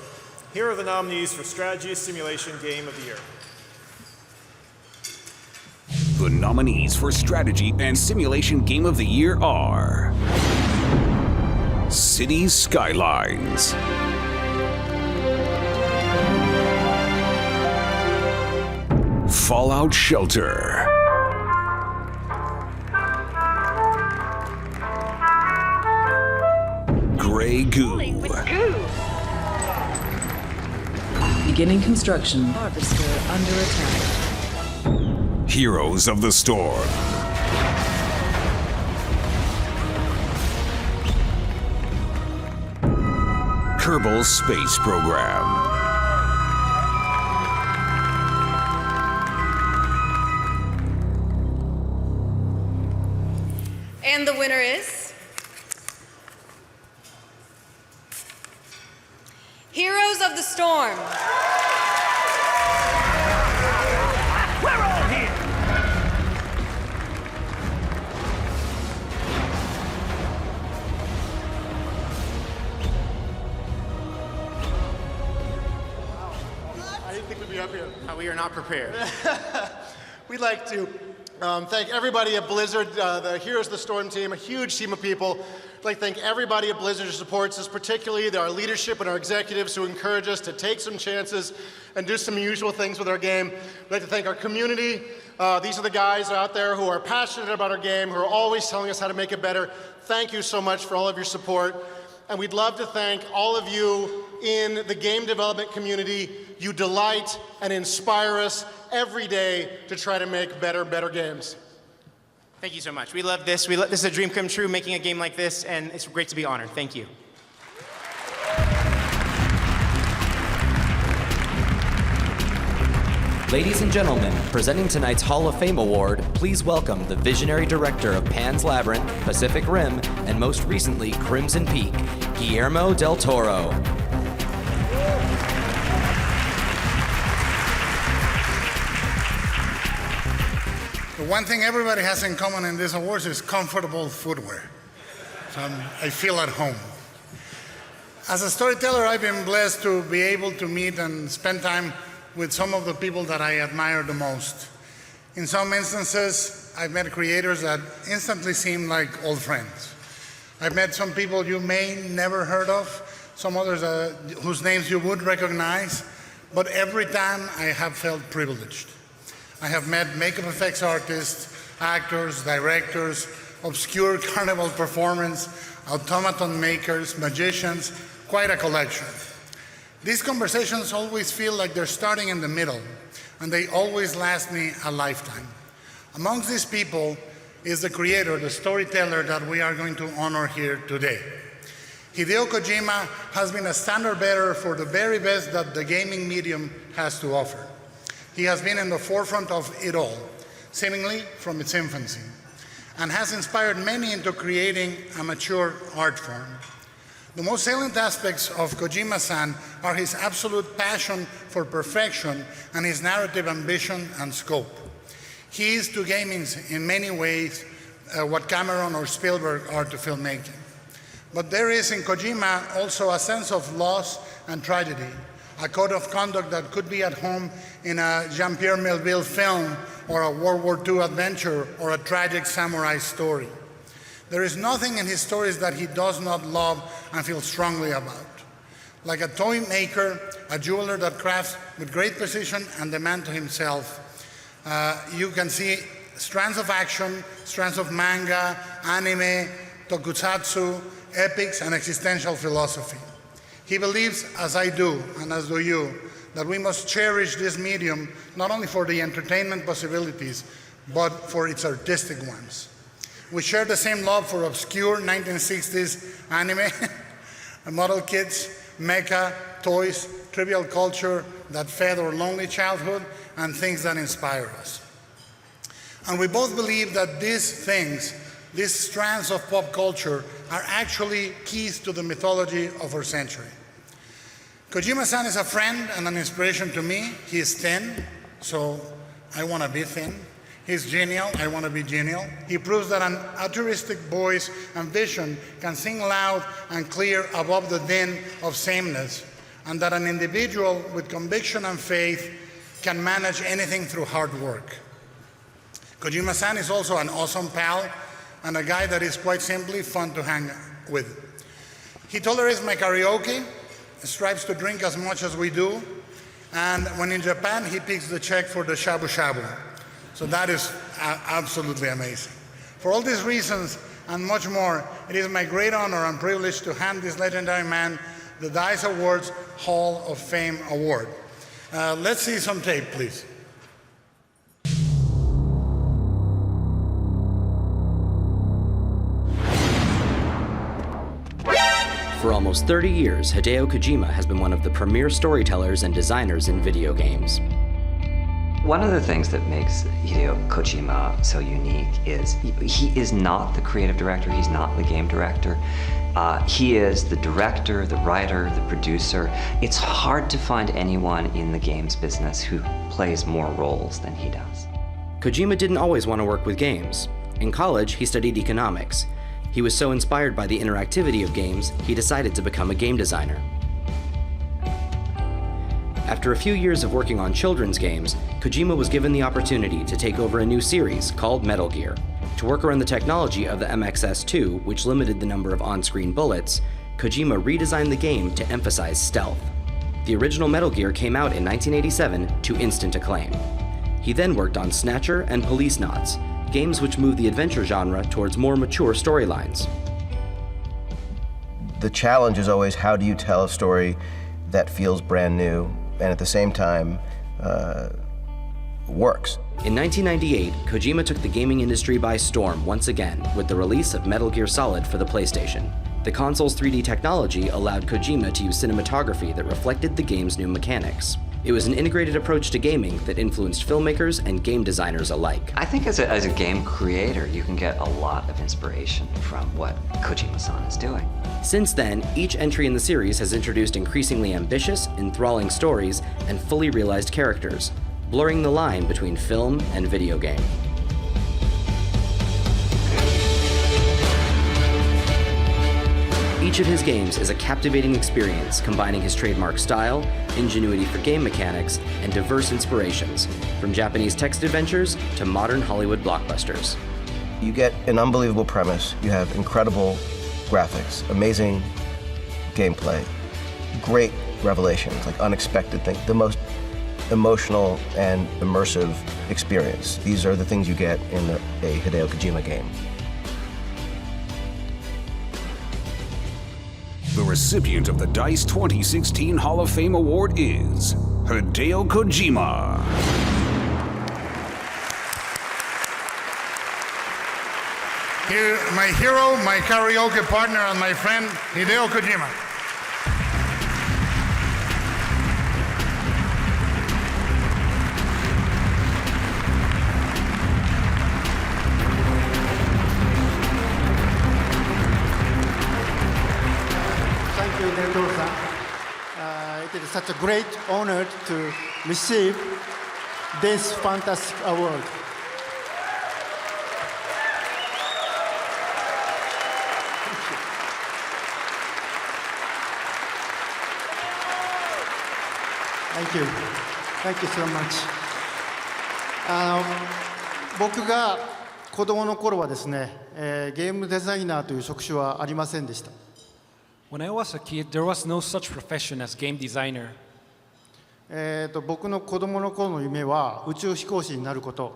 Here are the nominees for Strategy Simulation Game of the Year. The nominees for Strategy and Simulation Game of the Year are Cities Skylines, Fallout Shelter, Grey Goo, Beginning construction. Harvester under attack. Heroes of the Storm, Kerbal Space Program, And the winner is Heroes of the Storm. We're all here. I didn't think we'd be up here. We are not prepared. We'd like to thank everybody at Blizzard, the Heroes of the Storm team, a huge team of people. I'd like to thank everybody at Blizzard who supports us, particularly our leadership and our executives who encourage us to take some chances and do some unusual things with our game. I'd like to thank our community. These are the guys out there who are passionate about our game, who are always telling us how to make it better. Thank you so much for all of your support. And we'd love to thank all of you in the game development community. You delight and inspire us every day to try to make better and better games. Thank you so much. We love this. This is a dream come true, making a game like this, and it's great to be honored. Thank you. Ladies and gentlemen, presenting tonight's Hall of Fame award, please welcome the visionary director of Pan's Labyrinth, Pacific Rim, and most recently Crimson Peak, Guillermo del Toro. The one thing everybody has in common in these awards is comfortable footwear. So I feel at home. As a storyteller, I've been blessed to be able to meet and spend time with some of the people that I admire the most. In some instances, I've met creators that instantly seem like old friends. I've met some people you may never heard of, some others whose names you would recognize, but every time I have felt privileged. I have met makeup effects artists, actors, directors, obscure carnival performers, automaton makers, magicians, quite a collection. These conversations always feel like they're starting in the middle, and they always last me a lifetime. Amongst these people is the creator, the storyteller that we are going to honor here today. Hideo Kojima has been a standard bearer for the very best that the gaming medium has to offer. He has been in the forefront of it all, seemingly from its infancy, and has inspired many into creating a mature art form. The most salient aspects of Kojima-san are his absolute passion for perfection and his narrative ambition and scope. He is to gaming in many ways what Cameron or Spielberg are to filmmaking. But there is in Kojima also a sense of loss and tragedy, a code of conduct that could be at home in a Jean-Pierre Melville film or a World War II adventure or a tragic samurai story. There is nothing in his stories that he does not love and feel strongly about. Like a toy maker, a jeweler that crafts with great precision and demand to himself, you can see strands of action, strands of manga, anime, tokusatsu, epics, and existential philosophy. He believes, as I do, and as do you, that we must cherish this medium not only for the entertainment possibilities, but for its artistic ones. We share the same love for obscure 1960s anime, model kits, mecha, toys, trivial culture that fed our lonely childhood, and things that inspire us. And we both believe that these things, these strands of pop culture, are actually keys to the mythology of our century. Kojima-san is a friend and an inspiration to me. He is thin, so I want to be thin. He's genial, I want to be genial. He proves that an altruistic voice and vision can sing loud and clear above the din of sameness, and that an individual with conviction and faith can manage anything through hard work. Kojima-san is also an awesome pal and a guy that is quite simply fun to hang with. He tolerates my karaoke, strives to drink as much as we do, and when in Japan, he picks the check for the shabu shabu. So that is absolutely amazing. For all these reasons and much more, it is my great honor and privilege to hand this legendary man the D.I.C.E. Awards Hall of Fame Award. Let's see some tape, please. For almost 30 years, Hideo Kojima has been one of the premier storytellers and designers in video games. One of the things that makes Hideo Kojima so unique is he is not the creative director, he's not the game director. He is the director, the writer, the producer. It's hard to find anyone in the games business who plays more roles than he does. Kojima didn't always want to work with games. In college, he studied economics. He was so inspired by the interactivity of games, he decided to become a game designer. After a few years of working on children's games, Kojima was given the opportunity to take over a new series called Metal Gear. To work around the technology of the MXS2, which limited the number of on-screen bullets, Kojima redesigned the game to emphasize stealth. The original Metal Gear came out in 1987 to instant acclaim. He then worked on Snatcher and Policenauts, games which moved the adventure genre towards more mature storylines. The challenge is always, how do you tell a story that feels brand new and at the same time works? In 1998, Kojima took the gaming industry by storm once again with the release of Metal Gear Solid for the PlayStation. The console's 3D technology allowed Kojima to use cinematography that reflected the game's new mechanics. It was an integrated approach to gaming that influenced filmmakers and game designers alike. I think as a game creator, you can get a lot of inspiration from what Kojima-san is doing. Since then, each entry in the series has introduced increasingly ambitious, enthralling stories and fully realized characters, blurring the line between film and video game. Each of his games is a captivating experience, combining his trademark style, ingenuity for game mechanics, and diverse inspirations, from Japanese text adventures to modern Hollywood blockbusters. You get an unbelievable premise, you have incredible graphics, amazing gameplay, great revelations, like unexpected things, the most emotional and immersive experience. These are the things you get in a Hideo Kojima game. The recipient of the D.I.C.E 2016 Hall of Fame Award is Hideo Kojima. Here, my hero, my karaoke partner, and my friend, Hideo Kojima. Thank you, Hideo-san. It is such a great honor to receive this fantastic award. Thank you. Thank you so much. 僕が子供の頃はですね、ゲームデザイナーという職種はありませんでした。When I was a kid, there was no such profession as game designer. 僕の子供の頃の夢は宇宙飛行士になること、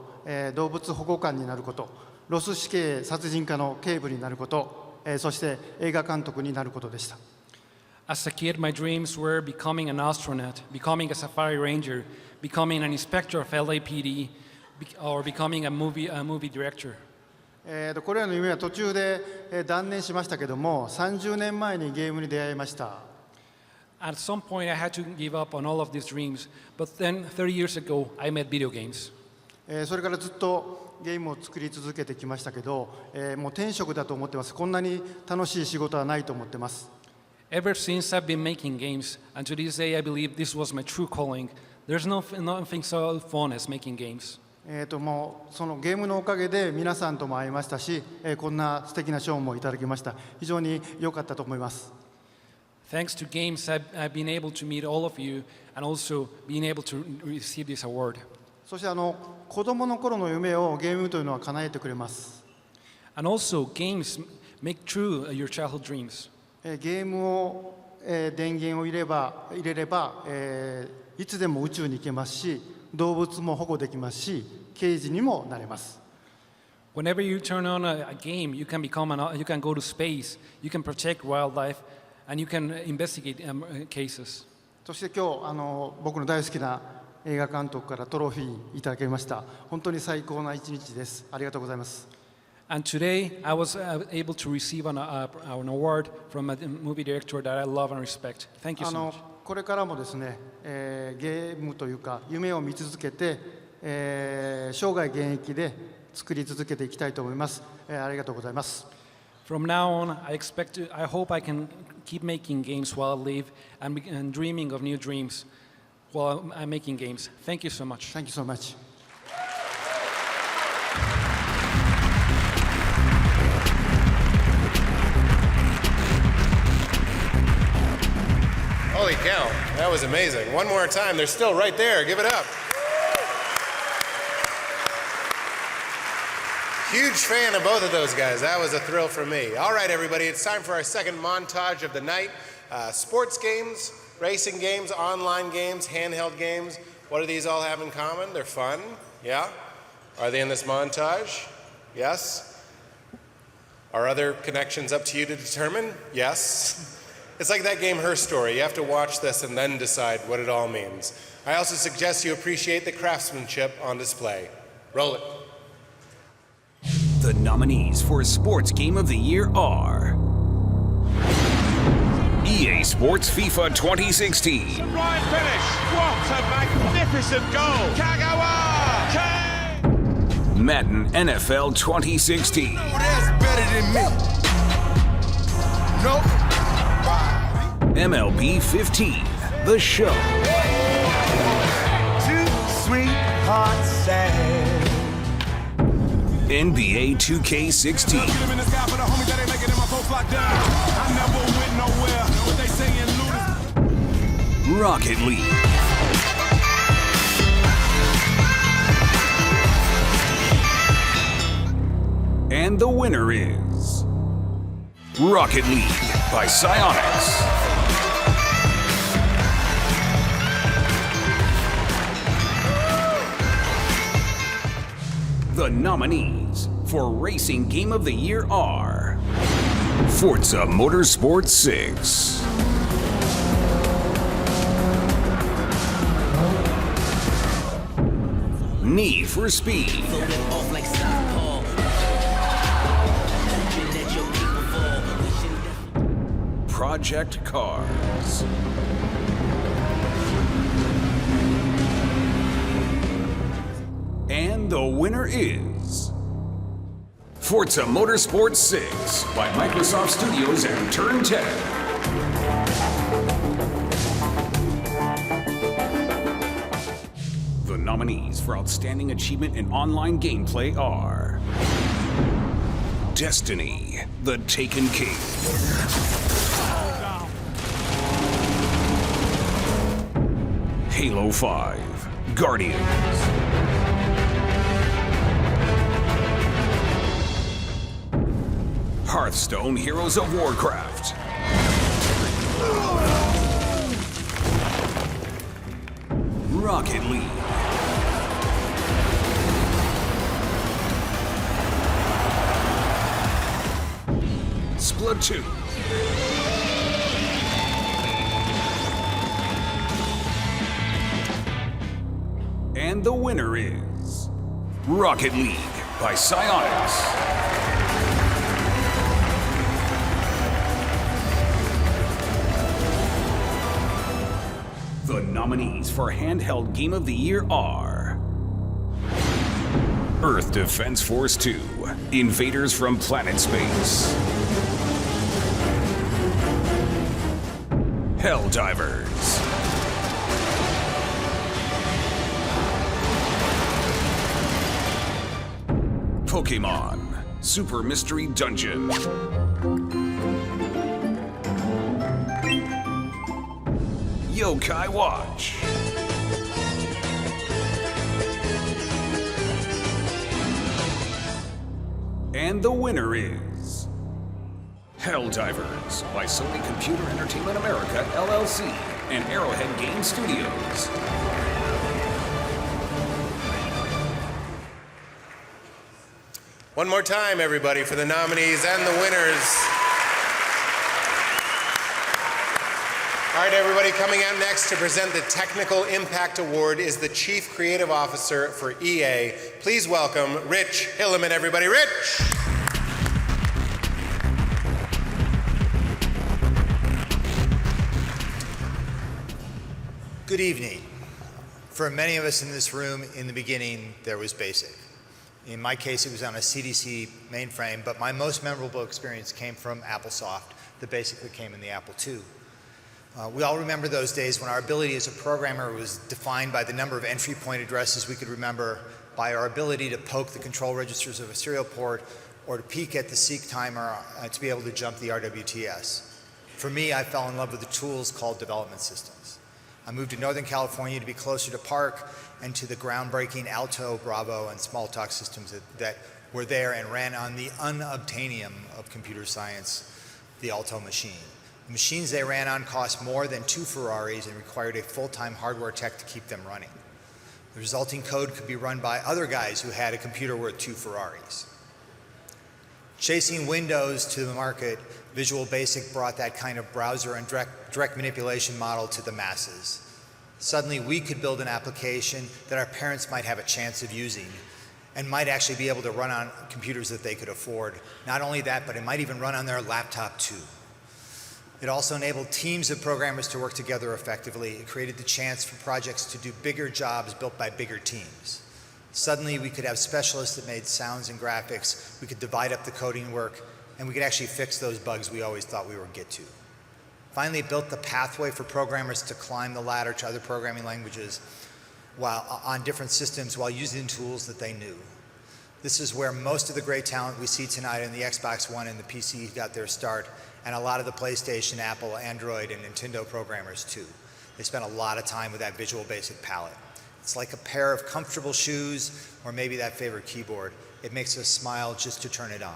動物保護官になること、ロス死刑殺人課の警部になること、そして映画監督になることでした。As a kid, my dreams were becoming an astronaut, becoming a safari ranger, becoming an inspector of LAPD, or becoming a movie director. これらの夢は途中で断念しましたけども、30年前にゲームに出会いました。At some point, I had to give up on all of these dreams, but then 30 years ago, I met video games. それからずっとゲームを作り続けてきましたけど、もう天職だと思ってます。こんなに楽しい仕事はないと思ってます。Ever since I've been making games, and to this day I believe this was my true calling, there's nothing so fun as making games. もうそのゲームのおかげで皆さんとも会いましたし、こんな素敵な賞もいただきました。非常に良かったと思います。Thanks to games, I've been able to meet all of you and also being able to receive this award. そして子供の頃の夢をゲームというのは叶えてくれます。And also, games make true your childhood dreams. ゲームを電源を入れれば、いつでも宇宙に行けますし、動物も保護できますし、刑事にもなれます。Whenever you turn on a game, you can go to space, you can protect wildlife, and you can investigate cases. そして今日僕の大好きな映画監督からトロフィーいただきました。本当に最高な一日です。ありがとうございます。And today, I was able to receive an award from a movie director that I love and respect. Thank you so much. これからもですね、ゲームというか夢を見続けて、生涯現役で作り続けていきたいと思います。ありがとうございます。From now on, I hope I can keep making games while I live and dreaming of new dreams while I'm making games. Thank you so much. Thank you so much. Holy cow, that was amazing. One more time, they're still right there. Give it up. Huge fan of both of those guys. That was a thrill for me. All right, everybody, it's time for our second montage of the night. Sports games, racing games, online games, handheld games. What do these all have in common? They're fun. Yeah? Are they in this montage? Yes? Are other connections up to you to determine? Yes. It's like that game, Her Story. You have to watch this and then decide what it all means. I also suggest you appreciate the craftsmanship on display. Roll it. The nominees for Sports Game of the Year are EA Sports FIFA 2016. Right finish. What a magnificent goal. Kagawa. Madden NFL 2016. Oh, that's better than me. Nope. MLB 15, The Show. Two sweethearts sad. NBA 2K16. Rocket League. And the winner is Rocket League by Psyonix. The nominees for Racing Game of the Year are Forza Motorsport 6, Need for Speed, Project Cars, and the winner is Forza Motorsport 6 by Microsoft Studios and Turn 10. The nominees for Outstanding Achievement in Online Gameplay are Destiny, The Taken King, Halo 5, Guardians, Hearthstone Heroes of Warcraft. Rocket League. Splatoon. And the winner is Rocket League by Psyonix. The nominees for Handheld Game of the Year are Earth Defense Force 2, Invaders from Planet Space, Helldivers, Pokemon Super Mystery Dungeon, Yokai Watch, and the winner is Helldivers by Sony Computer Entertainment America, LLC, and Arrowhead Game Studios. One more time, everybody, for the nominees and the winners. All right, everybody, coming out next to present the Technical Impact Award is the Chief Creative Officer for EA. Please welcome Rich Hilleman, everybody. Rich! Good evening. For many of us in this room, in the beginning, there was BASIC. In my case, it was on a CDC mainframe, but my most memorable experience came from AppleSoft, that basically came in the Apple II. We all remember those days when our ability as a programmer was defined by the number of entry point addresses we could remember, by our ability to poke the control registers of a serial port, or to peek at the seek timer to be able to jump the RWTS. For me, I fell in love with the tools called development systems. I moved to Northern California to be closer to Park and to the groundbreaking Alto, Bravo, and Smalltalk systems that were there and ran on the unobtainium of computer science, the Alto machine. The machines they ran on cost more than 2 Ferraris and required a full-time hardware tech to keep them running. The resulting code could be run by other guys who had a computer worth 2 Ferraris. Chasing Windows to the market, Visual Basic brought that kind of browser and direct manipulation model to the masses. Suddenly, we could build an application that our parents might have a chance of using and might actually be able to run on computers that they could afford. Not only that, but it might even run on their laptop too. It also enabled teams of programmers to work together effectively. It created the chance for projects to do bigger jobs built by bigger teams. Suddenly, we could have specialists that made sounds and graphics. We could divide up the coding work, and we could actually fix those bugs we always thought we would get to. Finally, it built the pathway for programmers to climb the ladder to other programming languages on different systems while using tools that they knew. This is where most of the great talent we see tonight in the Xbox One and the PC got their start, and a lot of the PlayStation, Apple, Android, and Nintendo programmers too. They spent a lot of time with that Visual Basic palette. It's like a pair of comfortable shoes, or maybe that favorite keyboard. It makes us smile just to turn it on.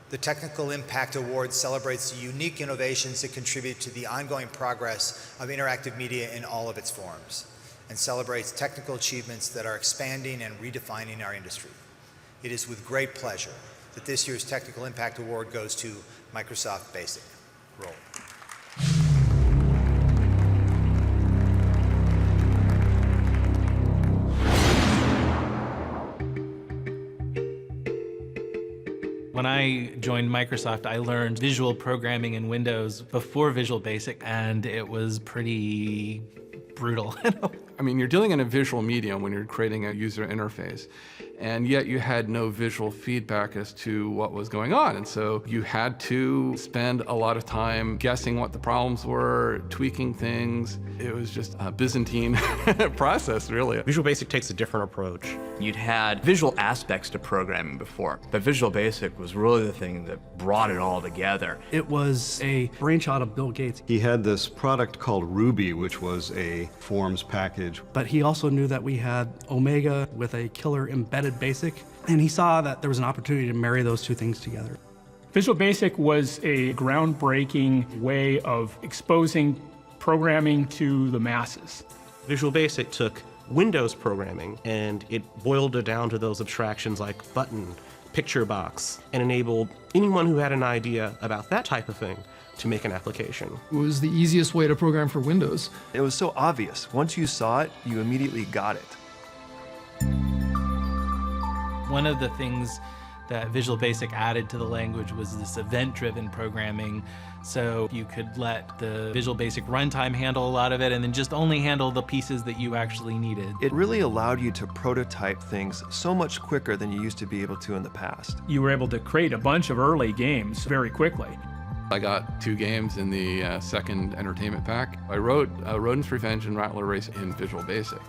The Technical Impact Award celebrates the unique innovations that contribute to the ongoing progress of interactive media in all of its forms, and celebrates technical achievements that are expanding and redefining our industry. It is with great pleasure that this year's Technical Impact Award goes to Microsoft Basic. Roll. When I joined Microsoft, I learned visual programming in Windows before Visual Basic, and it was pretty brutal. I mean, you're dealing in a visual medium when you're creating a user interface, and yet you had no visual feedback as to what was going on. And so you had to spend a lot of time guessing what the problems were, tweaking things. It was just a Byzantine process, really. Visual Basic takes a different approach. You'd had visual aspects to programming before, but Visual Basic was really the thing that brought it all together. It was a brainchild of Bill Gates. He had this product called Ruby, which was a forms package. But he also knew that we had Omega with a killer embedded BASIC, and he saw that there was an opportunity to marry those two things together. Visual Basic was a groundbreaking way of exposing programming to the masses. Visual Basic took Windows programming and it boiled it down to those abstractions like button, picture box, and enabled anyone who had an idea about that type of thing to make an application. It was the easiest way to program for Windows. It was so obvious. Once you saw it, you immediately got it. One of the things that Visual Basic added to the language was this event-driven programming. So you could let the Visual Basic runtime handle a lot of it and then just only handle the pieces that you actually needed. It really allowed you to prototype things so much quicker than you used to be able to in the past. You were able to create a bunch of early games very quickly. I got 2 games in the second entertainment pack. I wrote Rodent's Revenge and Rattler Race in Visual Basic.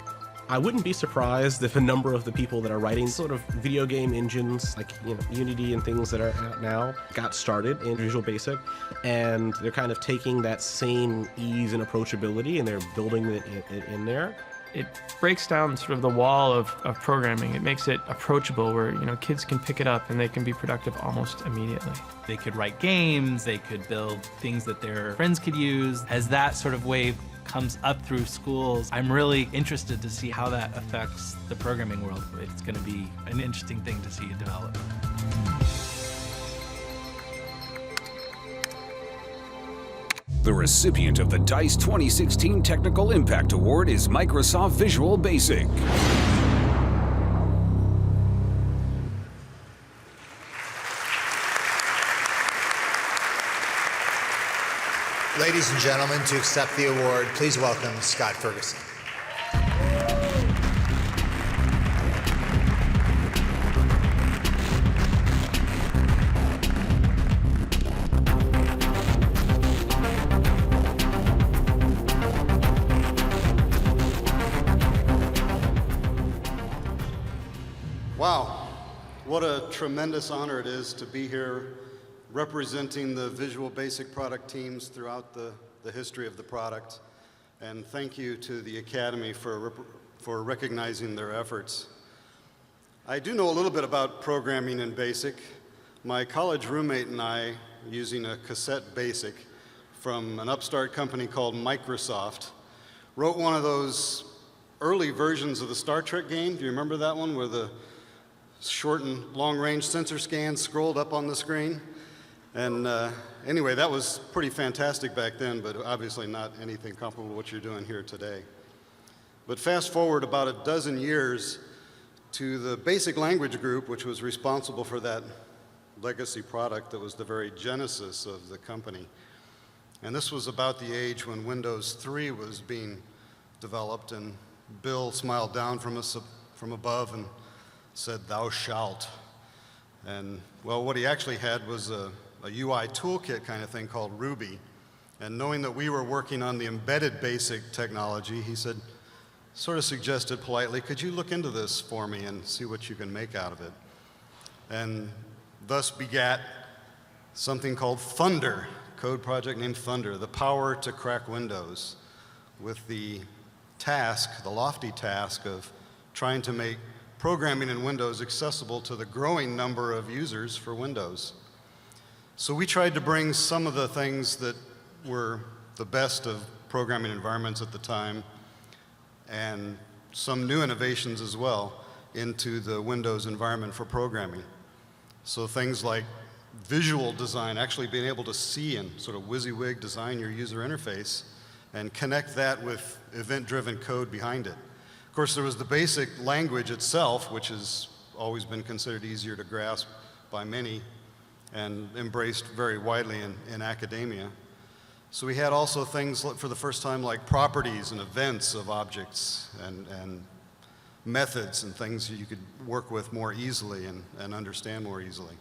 I wouldn't be surprised if a number of the people that are writing sort of video game engines like Unity and things that are out now got started in Visual Basic, and they're kind of taking that same ease and approachability and they're building it in there. It breaks down sort of the wall of programming. It makes it approachable where kids can pick it up and they can be productive almost immediately. They could write games, they could build things that their friends could use. As that sort of wave comes up through schools, I'm really interested to see how that affects the programming world. It's going to be an interesting thing to see it develop. The recipient of the D.I.C.E 2016 Technical Impact Award is Microsoft Visual Basic. Ladies and gentlemen, to accept the award, please welcome Scott Ferguson. Wow, what a tremendous honor it is to be here representing the Visual Basic product teams throughout the history of the product. And thank you to the Academy for recognizing their efforts. I do know a little bit about programming in BASIC. My college roommate and I, using a cassette BASIC from an upstart company called Microsoft, wrote one of those early versions of the Star Trek game. Do you remember that one where the short and long-range sensor scans scrolled up on the screen? And anyway, that was pretty fantastic back then, but obviously not anything comparable to what you're doing here today. But fast forward about a dozen years to the Basic Language Group, which was responsible for that legacy product that was the very genesis of the company. And this was about the age when Windows 3 was being developed, and Bill smiled down from us from above and said, "Thou shalt." And well, what he actually had was a UI toolkit kind of thing called Ruby. And knowing that we were working on the embedded BASIC technology, he said, sort of suggested politely, could you look into this for me and see what you can make out of it? And thus begat something called Thunder, code project named Thunder, the power to crack Windows, with the task, the lofty task of trying to make programming in Windows accessible to the growing number of users for Windows. So we tried to bring some of the things that were the best of programming environments at the time, and some new innovations as well, into the Windows environment for programming. So things like visual design, actually being able to see and sort of WYSIWYG design your user interface and connect that with event-driven code behind it. Of course, there was the basic language itself, which has always been considered easier to grasp by many and embraced very widely in academia. So we had also things for the first time like properties and events of objects and methods and things you could work with more easily and understand more easily.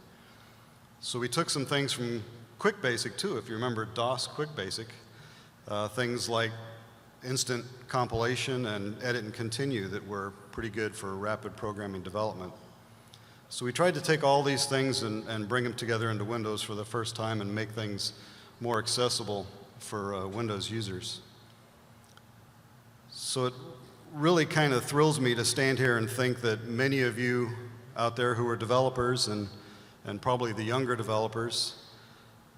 So we took some things from Quick Basic too, if you remember DOS Quick Basic, things like instant compilation and edit and continue that were pretty good for rapid programming development. So we tried to take all these things and bring them together into Windows for the first time and make things more accessible for Windows users. So it really kind of thrills me to stand here and think that many of you out there who are developers and and probably the younger developers,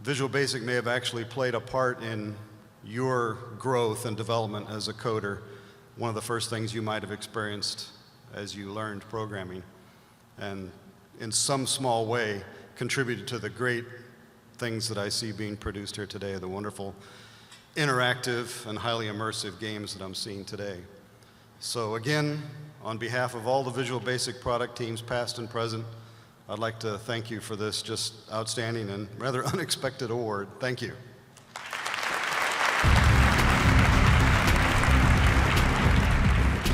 Visual Basic may have actually played a part in your growth and development as a coder. One of the first things you might have experienced as you learned programming, and in some small way contributed to the great things that I see being produced here today, the wonderful interactive and highly immersive games that I'm seeing today. So again, on behalf of all the Visual Basic product teams, past and present, I'd like to thank you for this just outstanding and rather unexpected award. Thank you.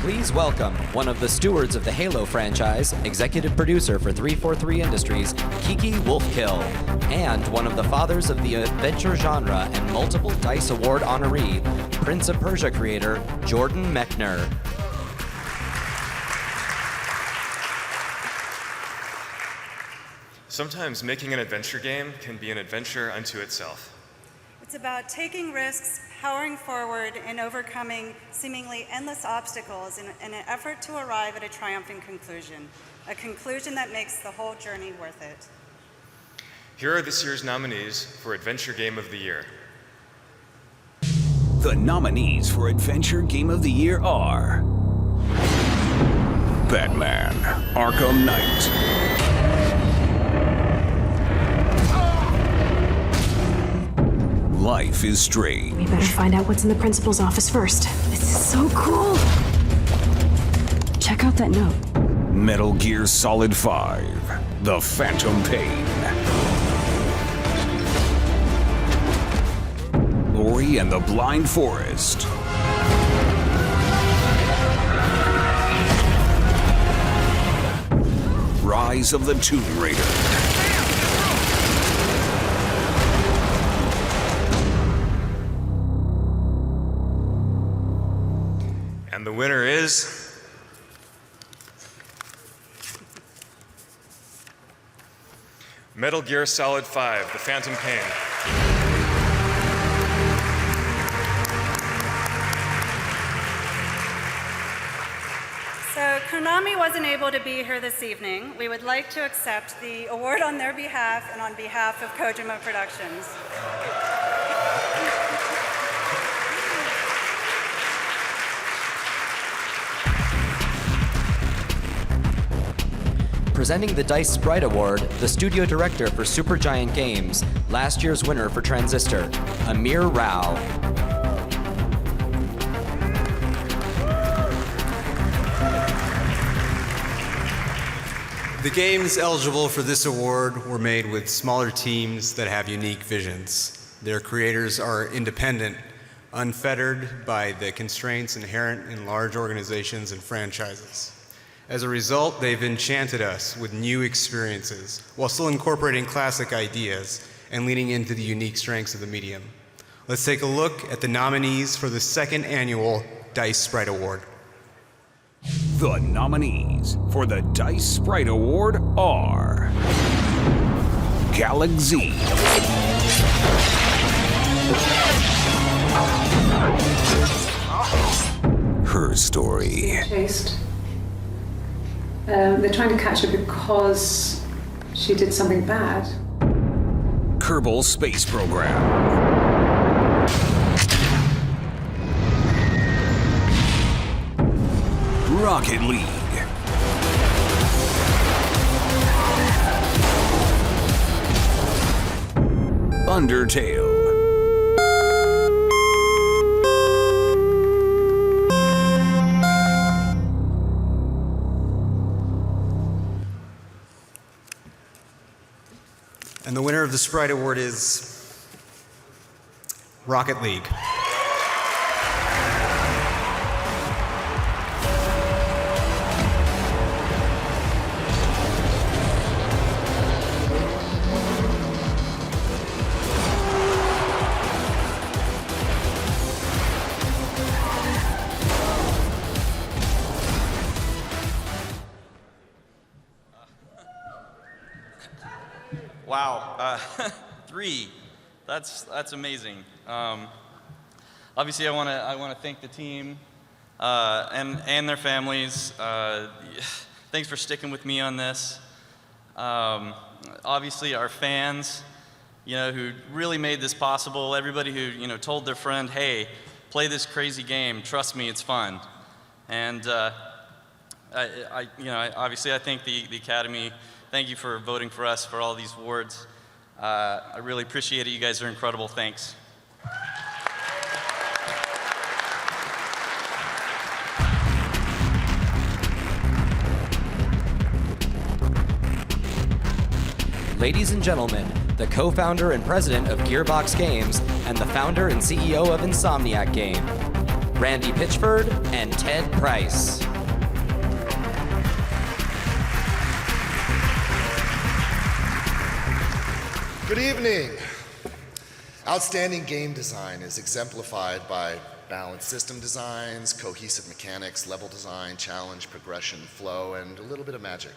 Please welcome one of the stewards of the Halo franchise, executive producer for 343 Industries, Kiki Wolfkill, and one of the fathers of the adventure genre and multiple DICE Award honoree, Prince of Persia creator, Jordan Mechner. Sometimes making an adventure game can be an adventure unto itself. It's about taking risks, powering forward, and overcoming seemingly endless obstacles in an effort to arrive at a triumphant conclusion, a conclusion that makes the whole journey worth it. Here are this year's nominees for Adventure Game of the Year. The nominees for Adventure Game of the Year are Batman: Arkham Knight, Life is Strange. We better find out what's in the principal's office first. This is so cool. Check out that note. Metal Gear Solid 5: The Phantom Pain. Ori and the Blind Forest. Rise of the Tomb Raider. And the winner is Metal Gear Solid 5: The Phantom Pain. So Konami wasn't able to be here this evening. We would like to accept the award on their behalf and on behalf of Kojima Productions. Presenting the DICE Sprite Award, the studio director for Supergiant Games, last year's winner for Transistor, Amir Rao. The games eligible for this award were made with smaller teams that have unique visions. Their creators are independent, unfettered by the constraints inherent in large organizations and franchises. As a result, they've enchanted us with new experiences while still incorporating classic ideas and leaning into the unique strengths of the medium. Let's take a look at the nominees for the second annual DICE Sprite Award. The nominees for the DICE Sprite Award are Galaxy, Her Story, Chased. They're trying to catch her because she did something bad. Kerbal Space Program, Rocket League, Undertale, And the winner of the Sprite Award is Rocket League. Wow, 3. That's amazing. Obviously, I want to thank the team and their families. Thanks for sticking with me on this. obviously our fans, who really made this possible. Everybody who, told their friend, hey, play this crazy game. Trust me, it's fun. And obviously I thank the Academy. Thank you for voting for us for all these awards. I really appreciate it. You guys are incredible. Thanks. Ladies and gentlemen, the co-founder and president of Gearbox Games and the founder and CEO of Insomniac Game, Randy Pitchford and Ted Price. Good evening. Outstanding game design is exemplified by balanced system designs, cohesive mechanics, level design, challenge, progression, flow, and a little bit of magic.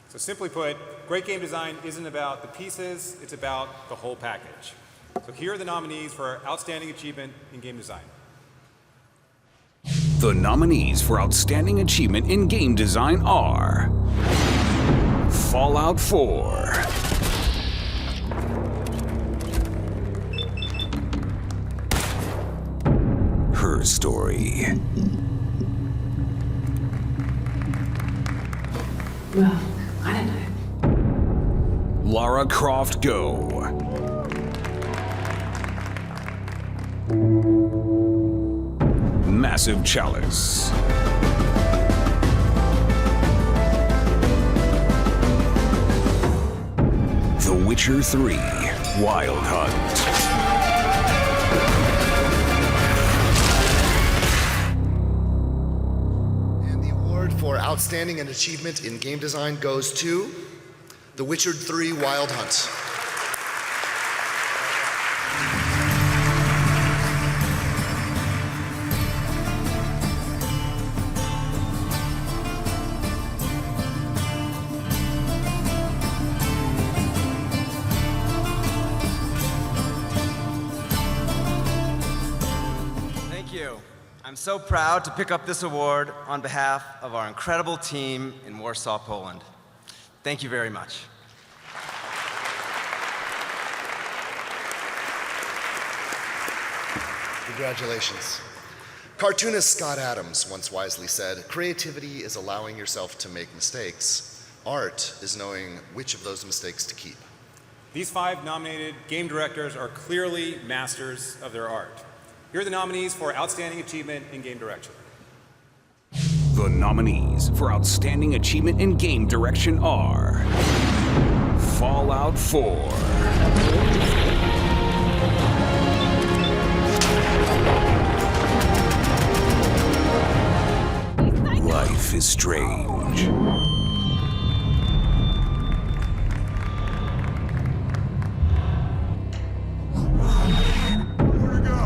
So simply put, great game design isn't about the pieces, it's about the whole package. So here are the nominees for Outstanding Achievement in Game Design. The nominees for Outstanding Achievement in Game Design are Fallout 4, Her Story, Well, I don't know. Lara Croft Go, Massive Chalice, The Witcher 3, Wild Hunt, And the award for Outstanding Achievement in Game Design goes to The Witcher 3 Wild Hunt. Thank you. I'm so proud to pick up this award on behalf of our incredible team in Warsaw, Poland. Thank you very much. Congratulations. Cartoonist Scott Adams once wisely said, "Creativity is allowing yourself to make mistakes. Art is knowing which of those mistakes to keep." These 5 nominated game directors are clearly masters of their art. Here are the nominees for Outstanding Achievement in Game Direction. The nominees for Outstanding Achievement in Game Direction are Fallout 4, Life is Strange,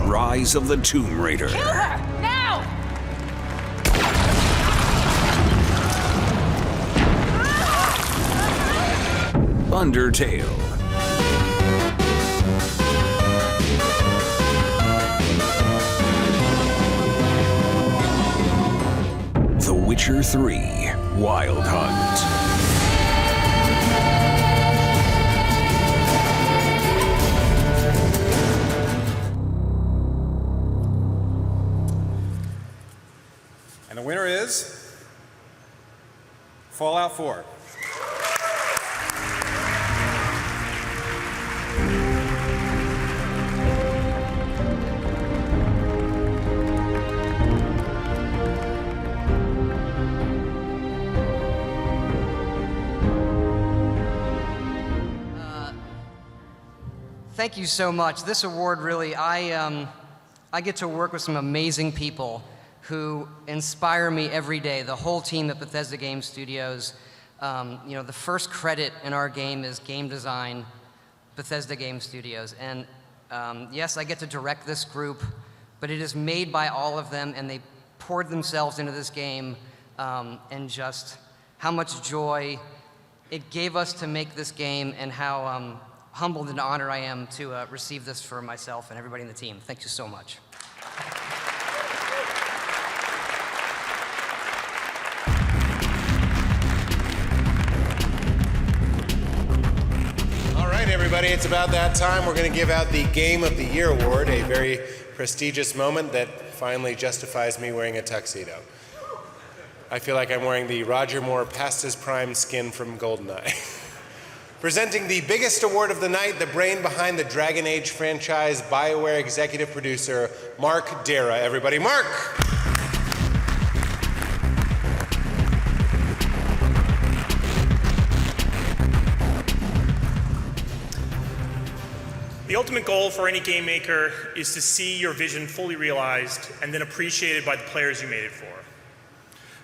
Rise of the Tomb Raider, Kill her! Now! Undertale, The Witcher 3, Wild Hunt, And the winner is Fallout 4. Thank you so much. This award really, I get to work with some amazing people who inspire me every day, the whole team at Bethesda Game Studios. The first credit in our game is game design, Bethesda Game Studios. And yes, I get to direct this group, but it is made by all of them, and they poured themselves into this game, and just how much joy it gave us to make this game, and how humbled and honored I am to receive this for myself and everybody in the team. Thank you so much. everybody. It's about that time. We're going to give out the Game of the Year award, a very prestigious moment that finally justifies me wearing a tuxedo. I feel like I'm wearing the Roger Moore past his prime skin from GoldenEye. Presenting the biggest award of the night, the brain behind the Dragon Age franchise, BioWare executive producer, Mark Dara. Everybody, Mark! The ultimate goal for any game maker is to see your vision fully realized and then appreciated by the players you made it for.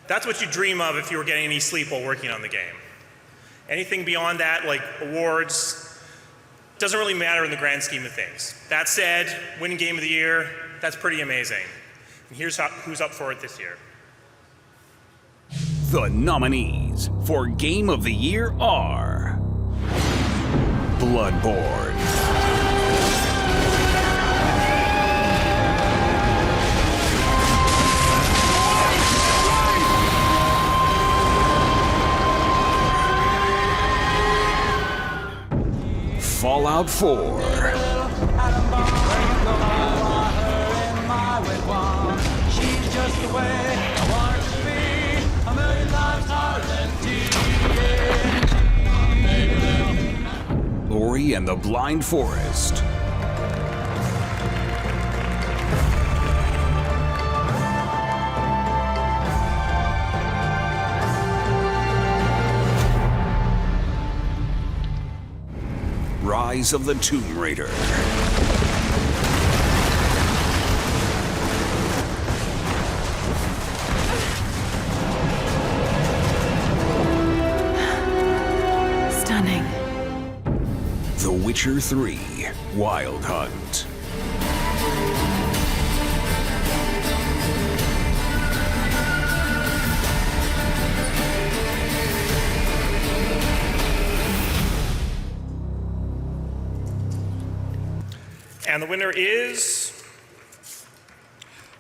That's what you dream of if you were getting any sleep while working on the game. Anything beyond that, like awards, doesn't really matter in the grand scheme of things. That said, winning Game of the Year, that's pretty amazing. And here's who's up for it this year. The nominees for Game of the Year are Bloodborne, Fallout 4, Ori and the Blind Forest, Rise of the Tomb Raider, Stunning. The Witcher 3, Wild Hunt, And the winner is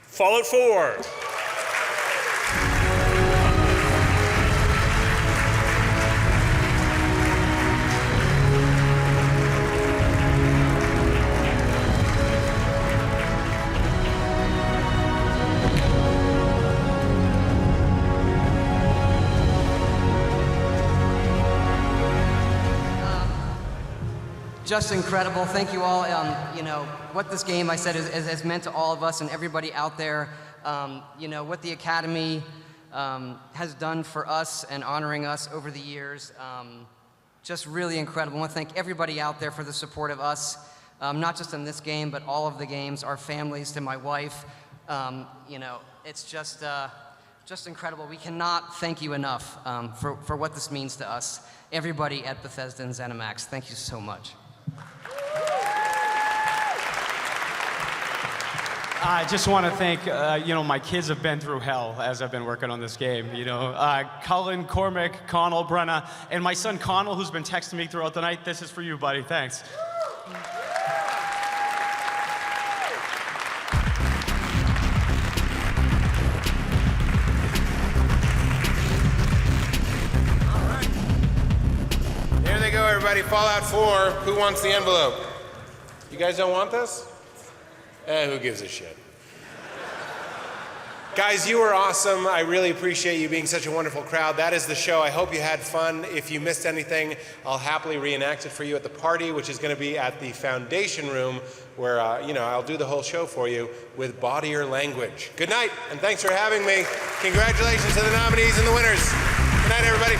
Fallout 4. Just incredible. Thank you all. You know, what this game, I said, has meant to all of us and everybody out there. You know, what the Academy has done for us and honoring us over the years. Just really incredible. I want to thank everybody out there for the support of us, not just in this game, but all of the games, our families, to my wife. You know, it's just incredible. We cannot thank you enough for what this means to us. Everybody at Bethesda and ZeniMax, thank you so much. I just want to thank, you know, my kids have been through hell as I've been working on this game, you know. Cullen, Cormac, Connell, Brenna, and my son Connell, who's been texting me throughout the night. This is for you, buddy. Thanks. All right. Here they go, everybody. Fallout 4. Who wants the envelope? You guys don't want this? Who gives a shit? Guys, you were awesome. I really appreciate you being such a wonderful crowd. That is the show. I hope you had fun. If you missed anything, I'll happily reenact it for you at the party, which is going to be at the Foundation Room, where you know, I'll do the whole show for you with body or language. Good night, and thanks for having me. Congratulations to the nominees and the winners. Good night, everybody.